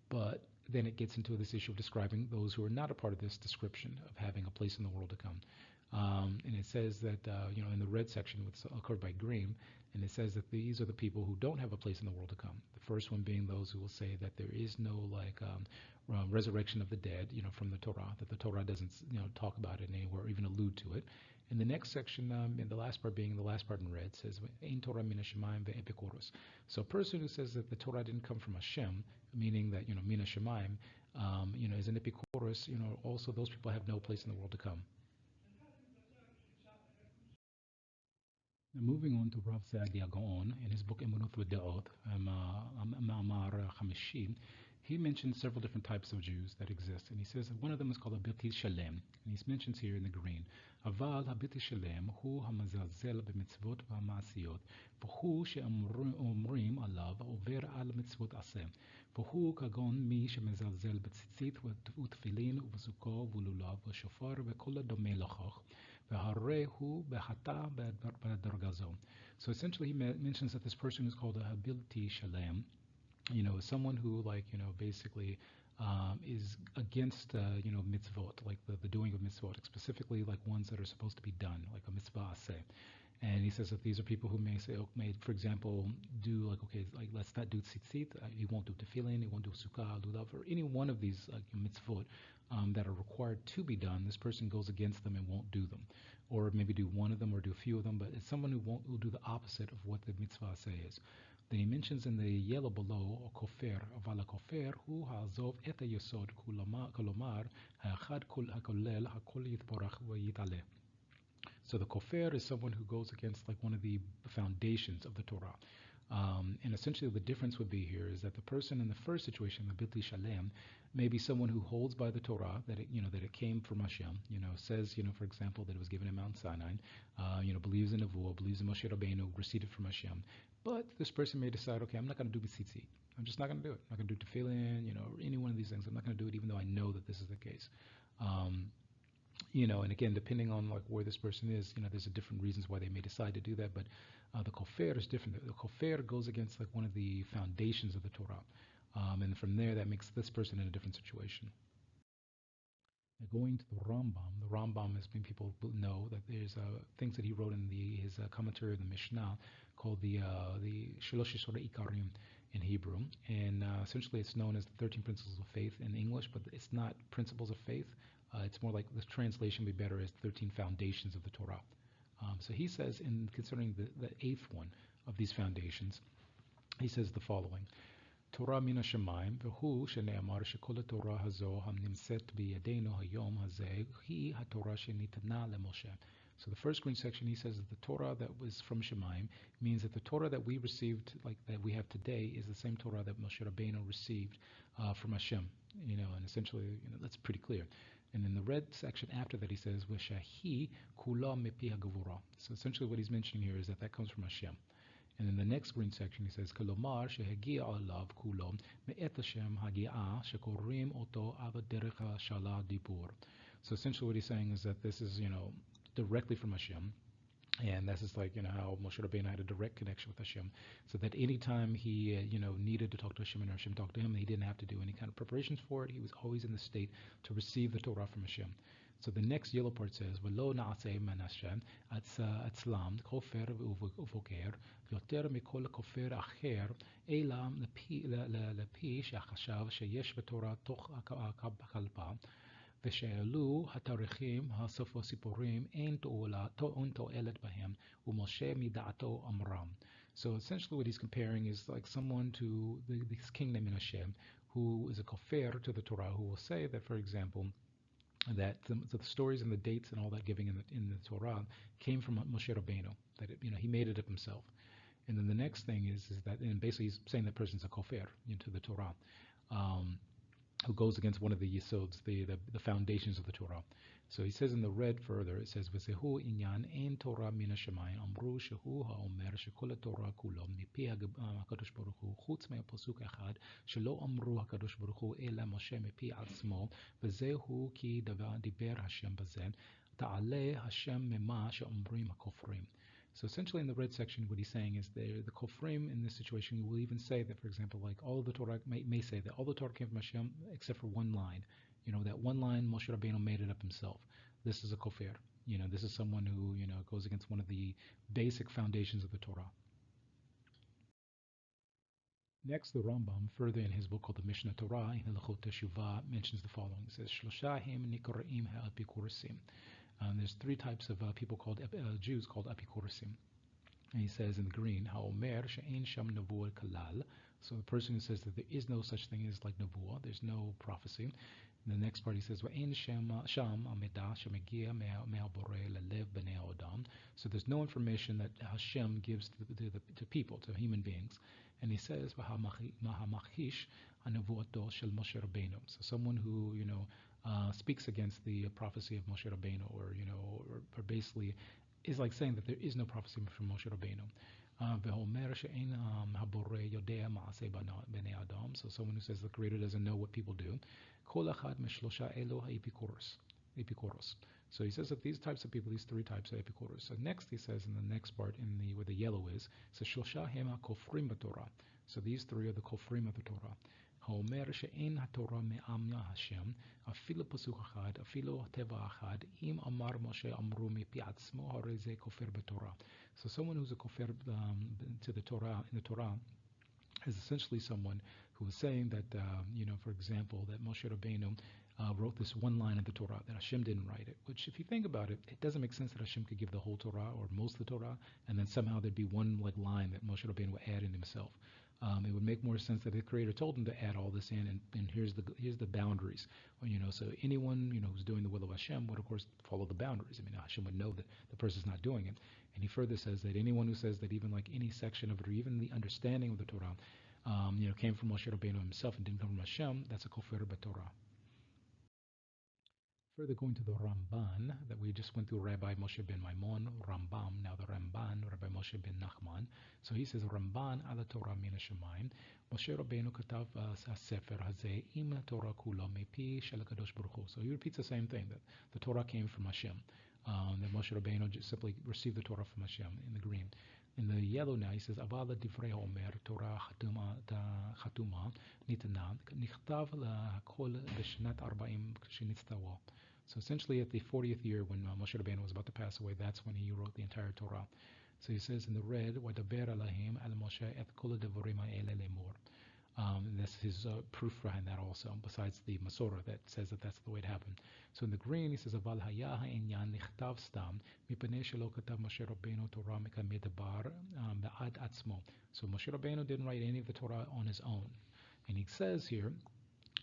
But then it gets into this issue of describing those who are not a part of this description of having a place in the world to come. And it says that, in the red section, what's occurred by green, and it says that these are the people who don't have a place in the world to come. The first one being those who will say that there is no resurrection of the dead, from the Torah, that the Torah doesn't, talk about it anywhere or even allude to it. And the next section, and the last part being the last part in red, says Ein Torah min Hashemayim ve'epikuros. So a person who says that the Torah didn't come from Hashem, meaning that min Hashemayim, is an epikuros. Also those people have no place in the world to come. Moving on to Rav Saadia Gaon, in his book Emunot V'De'ot, Ma'amar Chamishi, he mentions several different types of Jews that exist, and he says that one of them is called a Bilti Shalem, and he mentions here in the green, Aval HaBilti Shalem hu hamazazel b'mitzvot v'hama'asiyot, v'hu she'omrim alav over al mitzvot aseh, v'hu kagon mi שמזלזל בציצית ותפילין ובסוכו ולולב ושופר וכל הדומה לכך והרי הוא בחטא בדרגה זו. So essentially he mentions that this person is called a Habilti Shalem, is someone who basically is against mitzvot, like the doing of mitzvot, specifically like ones that are supposed to be done, like a mitzvah aseh. And he says that these are people who may say, for example, do let's not do tzitzit, he won't do tefillin, he won't do sukkah, lulav, or any one of these mitzvot that are required to be done. This person goes against them and won't do them, or maybe do one of them or do a few of them. But it's someone who will do the opposite of what the mitzvah say is. Then he mentions in the yellow below, kofer, aval kofer, hu ha'azov et yesod kolomar ha'achad hakolel hakol yitborach v'yitaleh. So the kofer is someone who goes against like one of the foundations of the Torah. And essentially the difference would be here is that the person in the first situation, the Bilti Shalem, may be someone who holds by the Torah, that it came from Hashem, says, for example, that it was given in Mount Sinai, believes in Nevuah, believes in Moshe Rabbeinu, received it from Hashem. But this person may decide, okay, I'm not going to do B'tzitzit. I'm just not going to do it. I'm not going to do Tefillin, or any one of these things. I'm not going to do it even though I know that this is the case. And again, depending on like where this person is, there's a different reasons why they may decide to do that. But the kofer is different. The kofer goes against like one of the foundations of the Torah, and from there that makes this person in a different situation. Now going to the Rambam is when people know that there's things that he wrote in his commentary of the Mishnah called the Shalosh Yesodei Ikarim in Hebrew, and essentially it's known as the 13 Principles of Faith in English, but it's not Principles of Faith. It's more like the translation would be better as 13 Foundations of the Torah. So he says, in concerning the eighth one of these foundations, he says the following. Torah min ha-shamayim, v'hu shene'amar shekol ha-Torah hazo ha-nimset b'yadeinu hayom hazeh hi ha-Torah shenitna le-Moshe. So the first green section, he says that the Torah that was from Shemaim means that the Torah that we received, like that we have today, is the same Torah that Moshe Rabbeinu received from Hashem. And essentially, that's pretty clear. And in the red section after that, he says, "V'shahi kula mepi hagavura." So essentially, what he's mentioning here is that comes from Hashem. And in the next green section, he says, "Kalomar shehagia alav kulo me'et Hashem hagia shekorim oto ava derech shala dibur." So essentially, what he's saying is that this is, directly from Hashem. And that's just like, how Moshe Rabbeinu had a direct connection with Hashem, so that anytime he, needed to talk to Hashem and Hashem talked to him, he didn't have to do any kind of preparations for it. He was always in the state to receive the Torah from Hashem. So the next yellow part says, "V'lo na'aseh man Hashem atzlam kofer uvoker yoter mikol kofer acher ela lepi shachashav sheyesh b'Torah toch kalpa." ושאלו התאריכים הסוף הסיפורים אין תועלת בהם ומשה מדעתו אמרם. So essentially what he's comparing is like someone to this kingdom in Hashem who is a kofer to the Torah, who will say that, for example, that the stories and the dates and all that giving in the Torah came from Moshe Rabbeinu, that he made it up himself. And then the next thing is that, and basically he's saying that person's a kofer into the Torah. Who goes against one of the yisods, the foundations of the Torah. So he says in the red further, it says, "V'zehu inyan ein Torah min ha-shamayim amru shehu ha'omer shekol ha-Torah kulo mipi HaKadosh Baruch Hu chutz me'pasuk echad shelo amru HaKadosh Baruch Hu ela Moshe mipi atzmo v'zehu ki diber Hashem bazeh ta'aleh Hashem mema she'omrim ha-kofrim." So essentially in the red section, what he's saying is the Kofrim in this situation will even say that, for example, like all of the Torah may say that all the Torah came from Hashem except for one line. That one line Moshe Rabbeinu made it up himself. This is a Kofir. This is someone who, goes against one of the basic foundations of the Torah. Next, the Rambam, further in his book called the Mishnah Torah, in Hilchot Teshuvah, mentions the following. It says, "Shloshahim nikora'im ha'apikurusim." There's three types of people called Jews called apikurusim. And he says in the green, Haomer she'en sham nevuah kalal. So the person who says that there is no such thing as like nevuah, there's no prophecy. In the next part he says, Wa'en sham amidah shemegia me'abore lelev b'nei odam. So there's no information that Hashem gives to people, to human beings. And he says, Mahamachish anevuato shel Moshe Rabbeinu. So someone who, speaks against the prophecy of Moshe Rabbeinu, or basically is like saying that there is no prophecy from Moshe Rabbeinu. So someone who says the Creator doesn't know what people do. So he says that these types of people, these three types of epikuros. So next he says in the next part, where the yellow is, says Shlosha hema kofrim b'Torah. So these three are the kofrim of the Torah. האומר שאין התורה מעם השם, אפילו פסוק אחד, אפילו טבע אחד, אם אמר משה אמרו מפי עצמו, הרי זה כופר בתורה. So someone who's a kofir to the Torah, in the Torah, is essentially someone who is saying that, for example, that Moshe Rabbeinu wrote this one line of the Torah, that Hashem didn't write it, which if you think about it, it doesn't make sense that Hashem could give the whole Torah or most of the Torah, and then somehow there'd be one line that Moshe Rabbeinu would add in himself. It would make more sense that the Creator told him to add all this in, and here's the boundaries. So anyone who's doing the will of Hashem would of course follow the boundaries. Hashem would know that the person's not doing it. And he further says that anyone who says that even like any section of it, or even the understanding of the Torah, came from Moshe Rabbeinu himself and didn't come from Hashem, that's a kofir b'Torah. Further going to the Ramban that we just went through, Rabbi Moshe ben Maimon, Rambam, now the Ramban, Rabbi Moshe ben Nachman. So he says, Ramban ala Torah min hashamayim, Moshe Rabbeinu katav ha-sefer hazeh im Torah kula mepi shel HaKadosh Baruch Hu. So he repeats the same thing, that the Torah came from Hashem, that Moshe Rabbeinu just simply received the Torah from Hashem in the green. In the yellow now he says, Avala divrei Omer, Torah chatuma nitana, nichtav lahakol b'shnat arba'im shenitztawa. So essentially at the 40th year when Moshe Rabbeinu was about to pass away, that's when he wrote the entire Torah. So he says in the red, وَدَبَرَ لَهِمْ عَلَى مَوشَى اَتْ كُلَّ دَبُرِمَا إِلَى لَمُور. That's his proof behind that also, besides the Masorah that says that that's the way it happened. So in the green he says, אבל היה העניין נכתב סתם, מפני שלא כתב משה רבנו תורה כמדבר בעד עצמו. So Moshe Rabbeinu didn't write any of the Torah on his own. And he says here,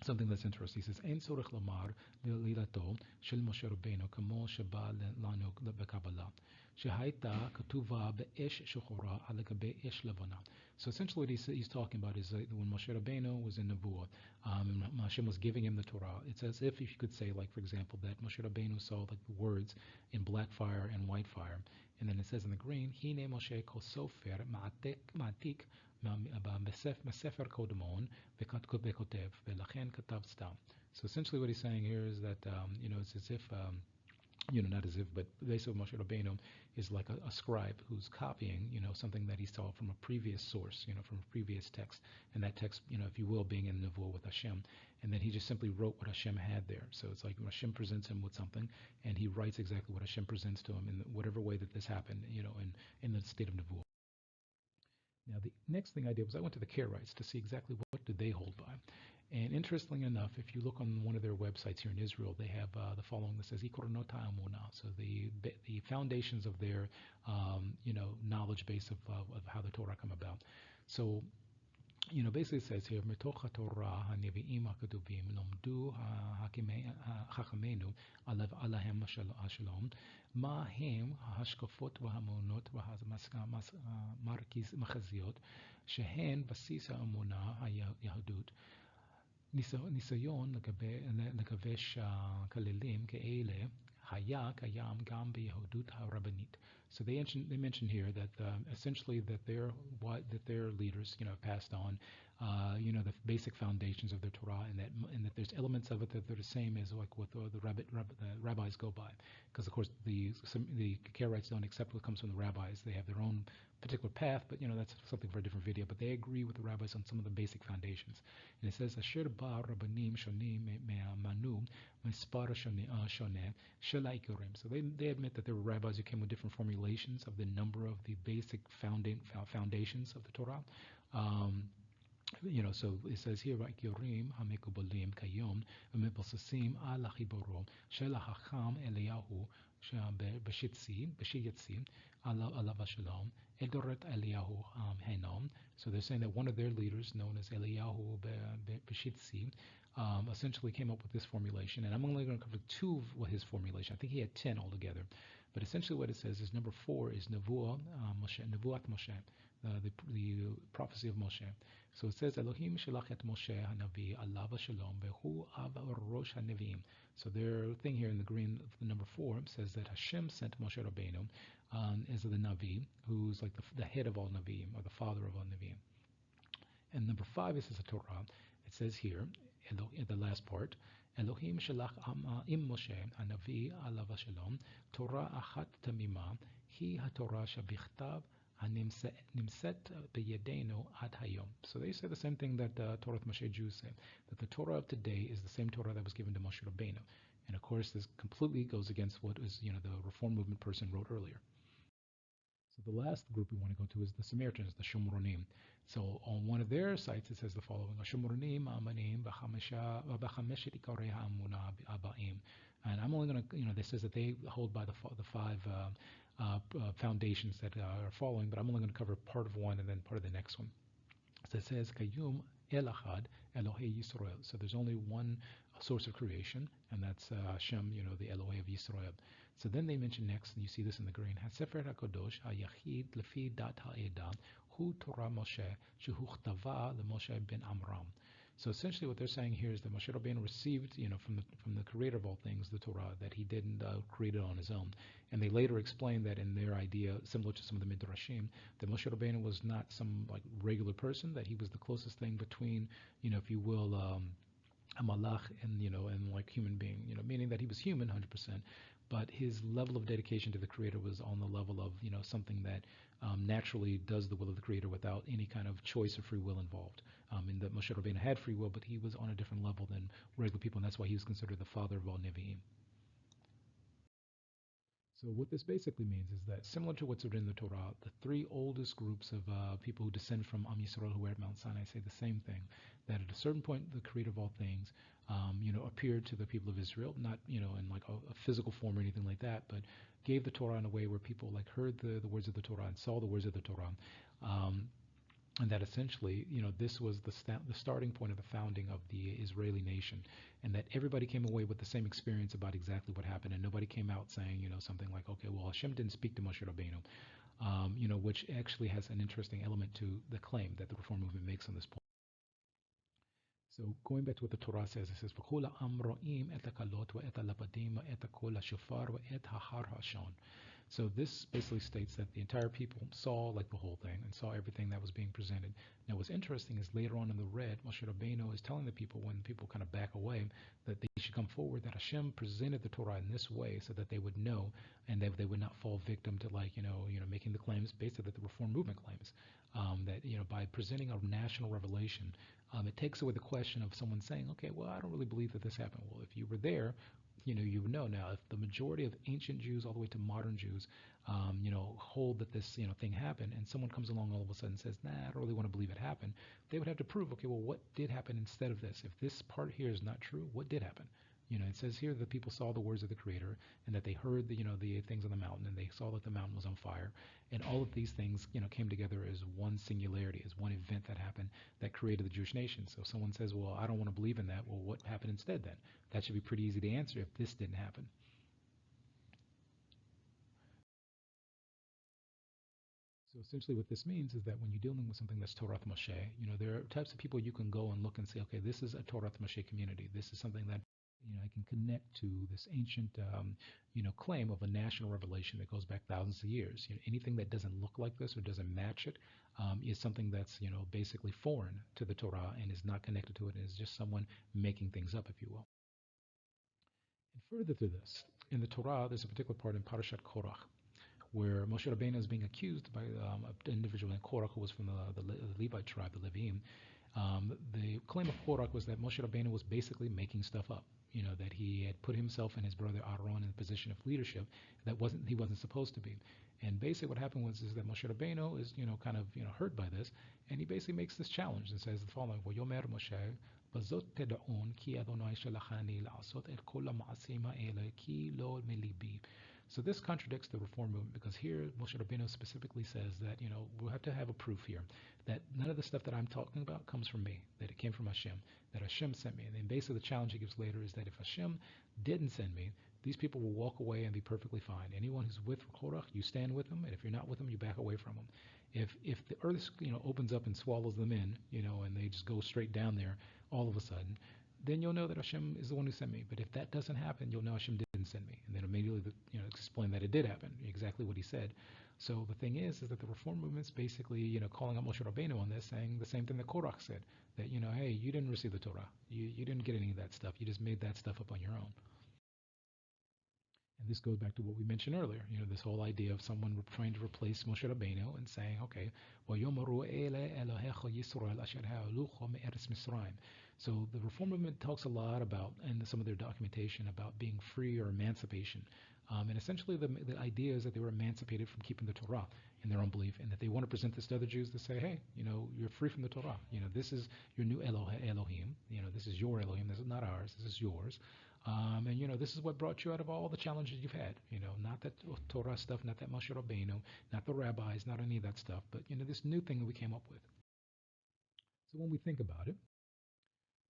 something that's interesting. He says, "Ein tzorich lamar l'ilato shel Moshe Rabbeinu kamo sheba lanu b'Kabbalah, shehaita katuva be'esh shechora al gabe esh levana." So essentially, what he's talking about is when Moshe Rabbeinu was in Nevuah, Hashem was giving him the Torah. It's as if you could say, like for example, that Moshe Rabbeinu saw like the words in black fire and white fire, and then it says in the green, "Hine Moshe kol sofer ma'atik." So essentially what he's saying here is that it's as if not as if, but basically Moshe Rabbeinu is like a scribe who's copying something that he saw from a previous source, from a previous text, and that text, if you will, being in Nevuah with Hashem, and then he just simply wrote what Hashem had there. So it's like Hashem presents him with something, and he writes exactly what Hashem presents to him in whatever way that this happened, in the state of Nevuah. Now, the next thing I did was I went to the Karaites to see exactly what do they hold by. And interestingly enough, if you look on one of their websites here in Israel, they have the following that says Ikronota Amuna, so the foundations of their knowledge base of how the Torah come about. So basically it says here, Metoch HaTorah HaNevi'im HaKetuvim Lomdu HaChachamenu Alahem HaShalom Ma Hem HaShkafot VaHamunot VaHamachaziyot Shehen Basis HaEmunah HaYahudut ניסיון לגבש כללים כאלה היה קיים גם ביהדות הרבנית. So they mention here that essentially that their leaders passed on the basic foundations of the Torah, and that there's elements of it that they're the same as like what the rabbis go by, because of course the Karaites don't accept what comes from the rabbis. They have their own particular path, but that's something for a different video. But they agree with the rabbis on some of the basic foundations. And it says asher ba rabbanim shonim me'amanu mispar shoneh shel ha'ikurim. So they admit that there were rabbis who came with different formulations of the number of the basic foundations of the Torah. So it says here, "Ha'ikurim hamekubalim kayom v'mebasasim al ha'chiburo shel ha'chacham Eliyahu B'shitzi, alav shalom, Edoret Eliyahu Henom. So they're saying that one of their leaders, known as Eliyahu B'shitzi, essentially came up with this formulation. And I'm only going to cover two of his formulation. I think he had 10 altogether. But essentially what it says is number 4 is Nevuah Moshe, Nevuat Moshe, the prophecy of Moshe. So it says Elohim shalach et Moshe hanavi alav shalom vehu av rosh hanevim. So their thing here in the green, the number 4 says that Hashem sent Moshe Rabbeinu as the Navi, who's like the head of all Naviim, or the father of all Naviim. And number 5 is the Torah. It says here, in the last part, Elohim shalach im Moshe hanavi alav shalom Torah achat tamima hi haTorah shabichtav hanimset b'yedenu ad hayom. So they say the same thing that Torath Mosheh Jews say, that the Torah of today is the same Torah that was given to Moshe Rabbeinu. And of course, this completely goes against what was, the Reform movement person wrote earlier. So the last group we want to go to is the Samaritans, the Shomronim. So on one of their sites it says the following: Shomronim amanim b'chameshet ikarei ha'amuna aba'im. And I'm only going to, this says that they hold by the 5 foundations that are following, but I'm only going to cover part of one and then part of the next one. So it says Kayum Elachad Elohei Yisrael. So there's only one source of creation, and that's Hashem, the Elohei of Yisrael. So then they mention next, and you see this in the green, HaSefer HaKadosh HaYachid Lefi Dat HaEda Hu Torah Moshe Shehuchtava LeMoshe ben Amram. So essentially what they're saying here is that Moshe Rabbeinu received, from the creator of all things, the Torah, that he didn't create it on his own. And they later explained that in their idea, similar to some of the Midrashim, that Moshe Rabbeinu was not some regular person, that he was the closest thing between, if you will, a malach and human being, meaning that he was human 100%, but his level of dedication to the Creator was on the level of something that naturally does the will of the Creator without any kind of choice or free will involved. And that Moshe Rabbeinu had free will, but he was on a different level than regular people, and that's why he was considered the father of all Nevi'im. So what this basically means is that, similar to what's written in the Torah, the 3 oldest groups of people who descend from Am Yisrael who were at Mount Sinai say the same thing, that at a certain point the Creator of all things appeared to the people of Israel, not in a physical form or anything like that, but gave the Torah in a way where people heard the words of the Torah and saw the words of the Torah. And that essentially, this was the starting point of the founding of the Israeli nation, and that everybody came away with the same experience about exactly what happened, and nobody came out saying, something like, okay, well, Hashem didn't speak to Moshe Rabbeinu, which actually has an interesting element to the claim that the Reform movement makes on this point. So going back to what the Torah says, it says, "V'kol ha'am ro'im et hakalot ve'et halabadim ve'et kol hashofar ve'et hahar hashon." So this basically states that the entire people saw the whole thing and saw everything that was being presented. Now what's interesting is later on in the red, Moshe Rabbeinu is telling the people, when people kind of back away, that they should come forward, that Hashem presented the Torah in this way so that they would know and that they would not fall victim to making the claims basically that the Reform movement claims, that by presenting a national revelation, it takes away the question of someone saying, okay, well, I don't really believe that this happened. Well, if you were there, you would know. Now, if the majority of ancient Jews all the way to modern Jews, hold that this, thing happened, and someone comes along all of a sudden and says, nah, I don't really want to believe it happened, they would have to prove, okay, well, what did happen instead of this? If this part here is not true, what did happen? It says here that people saw the words of the Creator, and that they heard the things on the mountain, and they saw that the mountain was on fire, and all of these things came together as one singularity, as one event that happened that created the Jewish nation. So if someone says, well, I don't want to believe in that, well, what happened instead then? That should be pretty easy to answer if this didn't happen. So essentially what this means is that when you're dealing with something that's Torath Mosheh, there are types of people you can go and look and say, okay, this is a Torath Mosheh community. This is something that I can connect to this ancient, claim of a national revelation that goes back thousands of years. Anything that doesn't look like this or doesn't match it is something that's, basically foreign to the Torah and is not connected to it, and is just someone making things up, if you will. And further to this, in the Torah, there's a particular part in Parashat Korach, where Moshe Rabbeinu is being accused by an individual named Korach, who was from the Levite tribe, the Levim. The claim of Korach was that Moshe Rabbeinu was basically making stuff up. That he had put himself and his brother Aaron in a position of leadership that he wasn't supposed to be. And basically what happened is that Moshe Rabbeinu is, kind of, hurt by this, and he basically makes this challenge and says the following: "Yomer Moshe, b'zot teda'un ki Adonai shalachani la'asot et kol ha'ma'asim ha'ele ki lo melibi." So this contradicts the Reform movement because here Moshe Rabbeinu specifically says that, we'll have to have a proof here that none of the stuff that I'm talking about comes from me, that it came from Hashem, that Hashem sent me. And then basically the challenge he gives later is that if Hashem didn't send me, these people will walk away and be perfectly fine. Anyone who's with Korach, you stand with them, and if you're not with them, you back away from them. If the earth, opens up and swallows them in, and they just go straight down there all of a sudden, then you'll know that Hashem is the one who sent me. But if that doesn't happen, you'll know Hashem didn't send me. And then immediately, explain that it did happen, exactly what he said. So the thing is that the Reform movement's basically, calling out Moshe Rabbeinu on this, saying the same thing that Korach said, that, hey, you didn't receive the Torah. You didn't get any of that stuff. You just made that stuff up on your own. And this goes back to what we mentioned earlier, this whole idea of someone trying to replace Moshe Rabbeinu and saying, okay, so the Reform movement talks a lot about, in some of their documentation, about being free or emancipation. And essentially the idea is that they were emancipated from keeping the Torah in their own belief, and that they want to present this to other Jews to say, hey, you're free from the Torah. This is your new Elohim. This is your Elohim. This is not ours. This is yours. And this is what brought you out of all the challenges you've had. Not that Torah stuff, not that Moshe Rabbeinu, not the rabbis, not any of that stuff, but this new thing that we came up with. So when we think about it,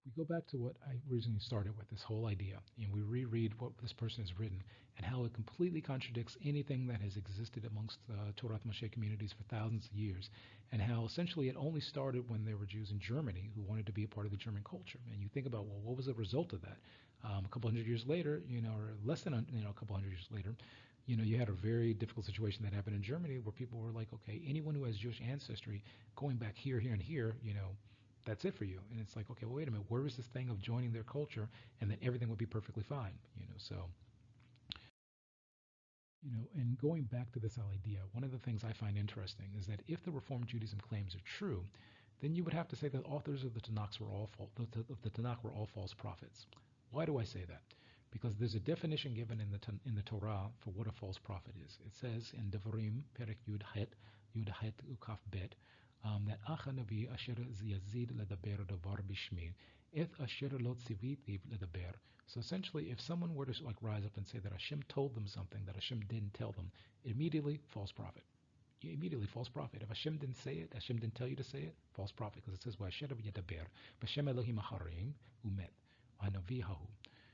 we go back to what I originally started with, this whole idea, and we reread what this person has written and how it completely contradicts anything that has existed amongst Torath Mosheh communities for thousands of years, and how essentially it only started when there were Jews in Germany who wanted to be a part of the German culture. And you think about, well, what was the result of that? A couple hundred years later, or less than a couple hundred years later, you had a very difficult situation that happened in Germany where people were like, okay, anyone who has Jewish ancestry going back here, here, and here, that's it for you. And it's like, okay, well, wait a minute, where is this thing of joining their culture and then everything would be perfectly fine, and going back to this idea, one of the things I find interesting is that if the Reform Judaism claims are true, then you would have to say that authors of the Tanakh were all false prophets. Why do I say that? Because there's a definition given in the Torah for what a false prophet is. It says in Devarim, Perek Yud Het Ukaf Bet, that Acha Navi Asher Yazid Ledaber Davar Bishmi, Eth Asher Lo Tziviti Ledaber. So essentially, if someone were to rise up and say that Hashem told them something that Hashem didn't tell them, immediately false prophet. Immediately false prophet. If Hashem didn't say it, Hashem didn't tell you to say it, false prophet, because it says Asher Yedaber, B'Shem Elohim Acharim Umet Hanavi Hahu.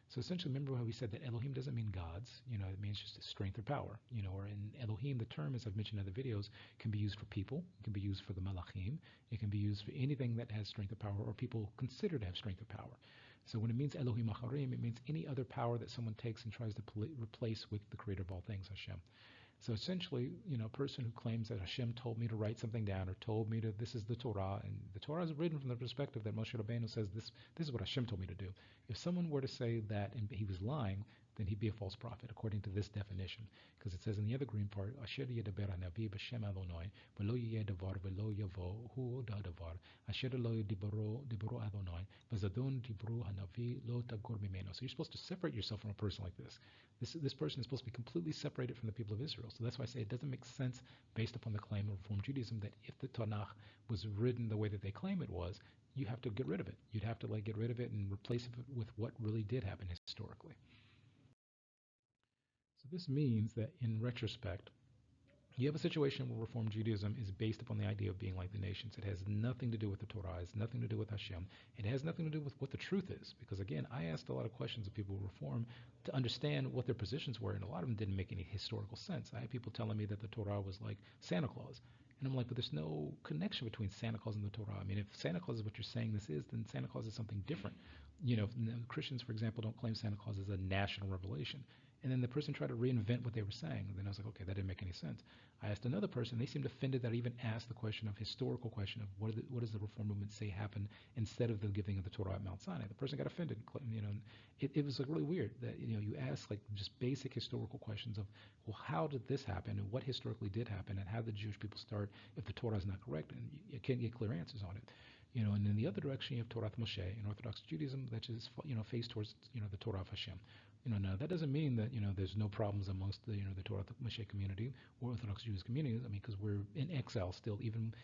So essentially, remember how we said that Elohim doesn't mean gods, it means just strength or power, or in Elohim, the term, as I've mentioned in other videos, can be used for people, it can be used for the Malachim, it can be used for anything that has strength or power, or people consider to have strength or power. So when it means Elohim Acharim, it means any other power that someone takes and tries to replace with the creator of all things, Hashem. So essentially, a person who claims that Hashem told me to write something down or told me to, this is the Torah, and the Torah is written from the perspective that Moshe Rabbeinu says this is what Hashem told me to do. If someone were to say that and he was lying, then he'd be a false prophet according to this definition. Because it says in the other green part, Asher yedaber hanavi b'shem Adonai, v'lo yeh davar v'lo yavo hu davar, Asher lo dibro Adonai, v'zadon dibro hanavi lo tagor mimeno. So you're supposed to separate yourself from a person like this. This person is supposed to be completely separated from the people of Israel. So that's why I say it doesn't make sense based upon the claim of Reform Judaism that if the Tanakh was written the way that they claim it was, you have to get rid of it. You'd have to get rid of it and replace it with what really did happen historically. So this means that in retrospect, you have a situation where Reform Judaism is based upon the idea of being like the nations. It has nothing to do with the Torah. It has nothing to do with Hashem. It has nothing to do with what the truth is. Because again, I asked a lot of questions of people who Reform to understand what their positions were, and a lot of them didn't make any historical sense. I had people telling me that the Torah was like Santa Claus. And I'm like, but there's no connection between Santa Claus and the Torah. I mean, if Santa Claus is what you're saying this is, then Santa Claus is something different. Christians, for example, don't claim Santa Claus as a national revelation. And then the person tried to reinvent what they were saying. And then I was like, okay, that didn't make any sense. I asked another person, they seemed offended that I even asked the historical question of what does the Reform movement say happened instead of the giving of the Torah at Mount Sinai. The person got offended. It was really weird that you ask just basic historical questions of, well, how did this happen and what historically did happen and how did Jewish people start if the Torah is not correct, and you can't get clear answers on it. And in the other direction, you have Torath Mosheh in Orthodox Judaism that is, faced towards, the Torah of Hashem. Now that doesn't mean that there's no problems amongst the Torath Mosheh community or Orthodox Jewish communities. I mean, because we're in exile still, even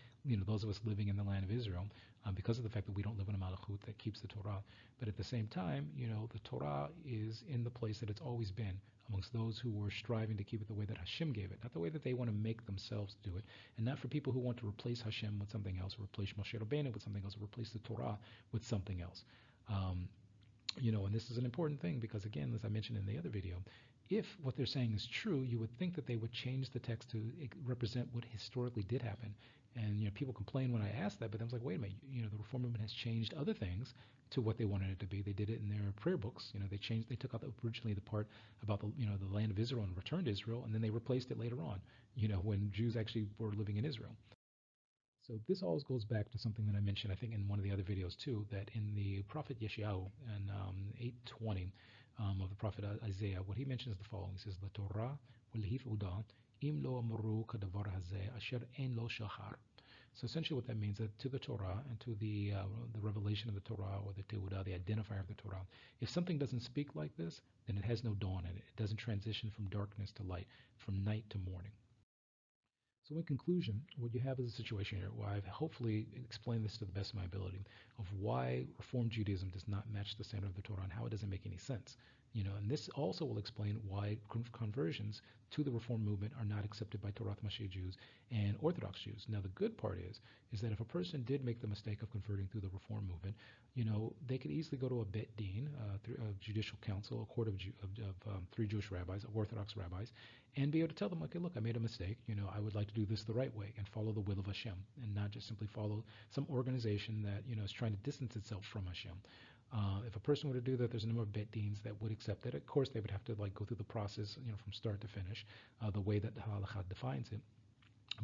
those of us living in the land of Israel, because of the fact that we don't live in a malachut that keeps the Torah. But at the same time, the Torah is in the place that it's always been amongst those who were striving to keep it the way that Hashem gave it, not the way that they want to make themselves do it, and not for people who want to replace Hashem with something else, or replace Moshe Rabbeinu with something else, or replace the Torah with something else. Um, and this is an important thing because, again, as I mentioned in the other video, if what they're saying is true, you would think that they would change the text to represent what historically did happen. And people complain when I ask that, but I was like, wait a minute, the Reform movement has changed other things to what they wanted it to be. They did it in their prayer books. They took out originally the part about the land of Israel and returned to Israel, and then they replaced it later on, when Jews actually were living in Israel. So this always goes back to something that I mentioned, I think, in one of the other videos too, that in the prophet Yeshayahu in 8:20 of the prophet Isaiah, what he mentions is the following. He says, "La Torah u'lehifuda im lo amru kadavar hazeh asher ein lo shachar." So essentially, what that means is that to the Torah and to the revelation of the Torah or the Teudah, the identifier of the Torah, if something doesn't speak like this, then it has no dawn in it. It doesn't transition from darkness to light, from night to morning. So in conclusion, what you have is a situation here where I've hopefully explained this to the best of my ability of why Reform Judaism does not match the standard of the Torah and how it doesn't make any sense. And this also will explain why conversions to the Reform movement are not accepted by Torath Mosheh Jews and Orthodox Jews. Now the good part is that if a person did make the mistake of converting through the Reform movement, they could easily go to a Bet Din, a judicial council, a court of three Jewish rabbis, Orthodox rabbis, and be able to tell them, okay, look, I made a mistake. I would like to do this the right way and follow the will of Hashem, and not just simply follow some organization that is trying to distance itself from Hashem. If a person were to do that, there's a number of bet deans that would accept it. Of course, they would have to go through the process, from start to finish, the way that the halakha defines it.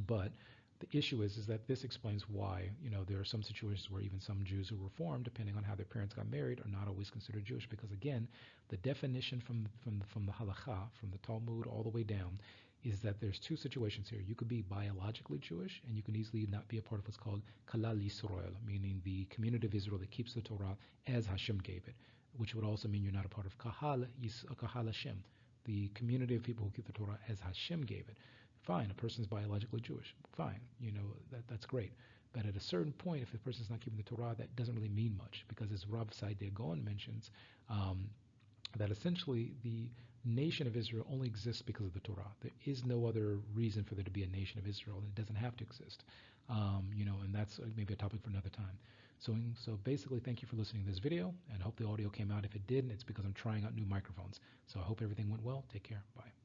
But the issue is that this explains why there are some situations where even some Jews who reform, depending on how their parents got married, are not always considered Jewish, because again, the definition from the halakha, from the Talmud all the way down, is that there's two situations here. You could be biologically Jewish, and you can easily not be a part of what's called Kalal Yisrael, meaning the community of Israel that keeps the Torah as Hashem gave it, which would also mean you're not a part of Kahal Hashem, the community of people who keep the Torah as Hashem gave it. Fine, a person's biologically Jewish. Fine, that's great. But at a certain point, if the person's not keeping the Torah, that doesn't really mean much, because as Rav Saadia Gaon mentions, that essentially the nation of Israel only exists because of the Torah. There is no other reason for there to be a nation of Israel, and it doesn't have to exist. And that's maybe a topic for another time. So basically, thank you for listening to this video, and I hope the audio came out. If it didn't, it's because I'm trying out new microphones. So I hope everything went well. Take care. Bye.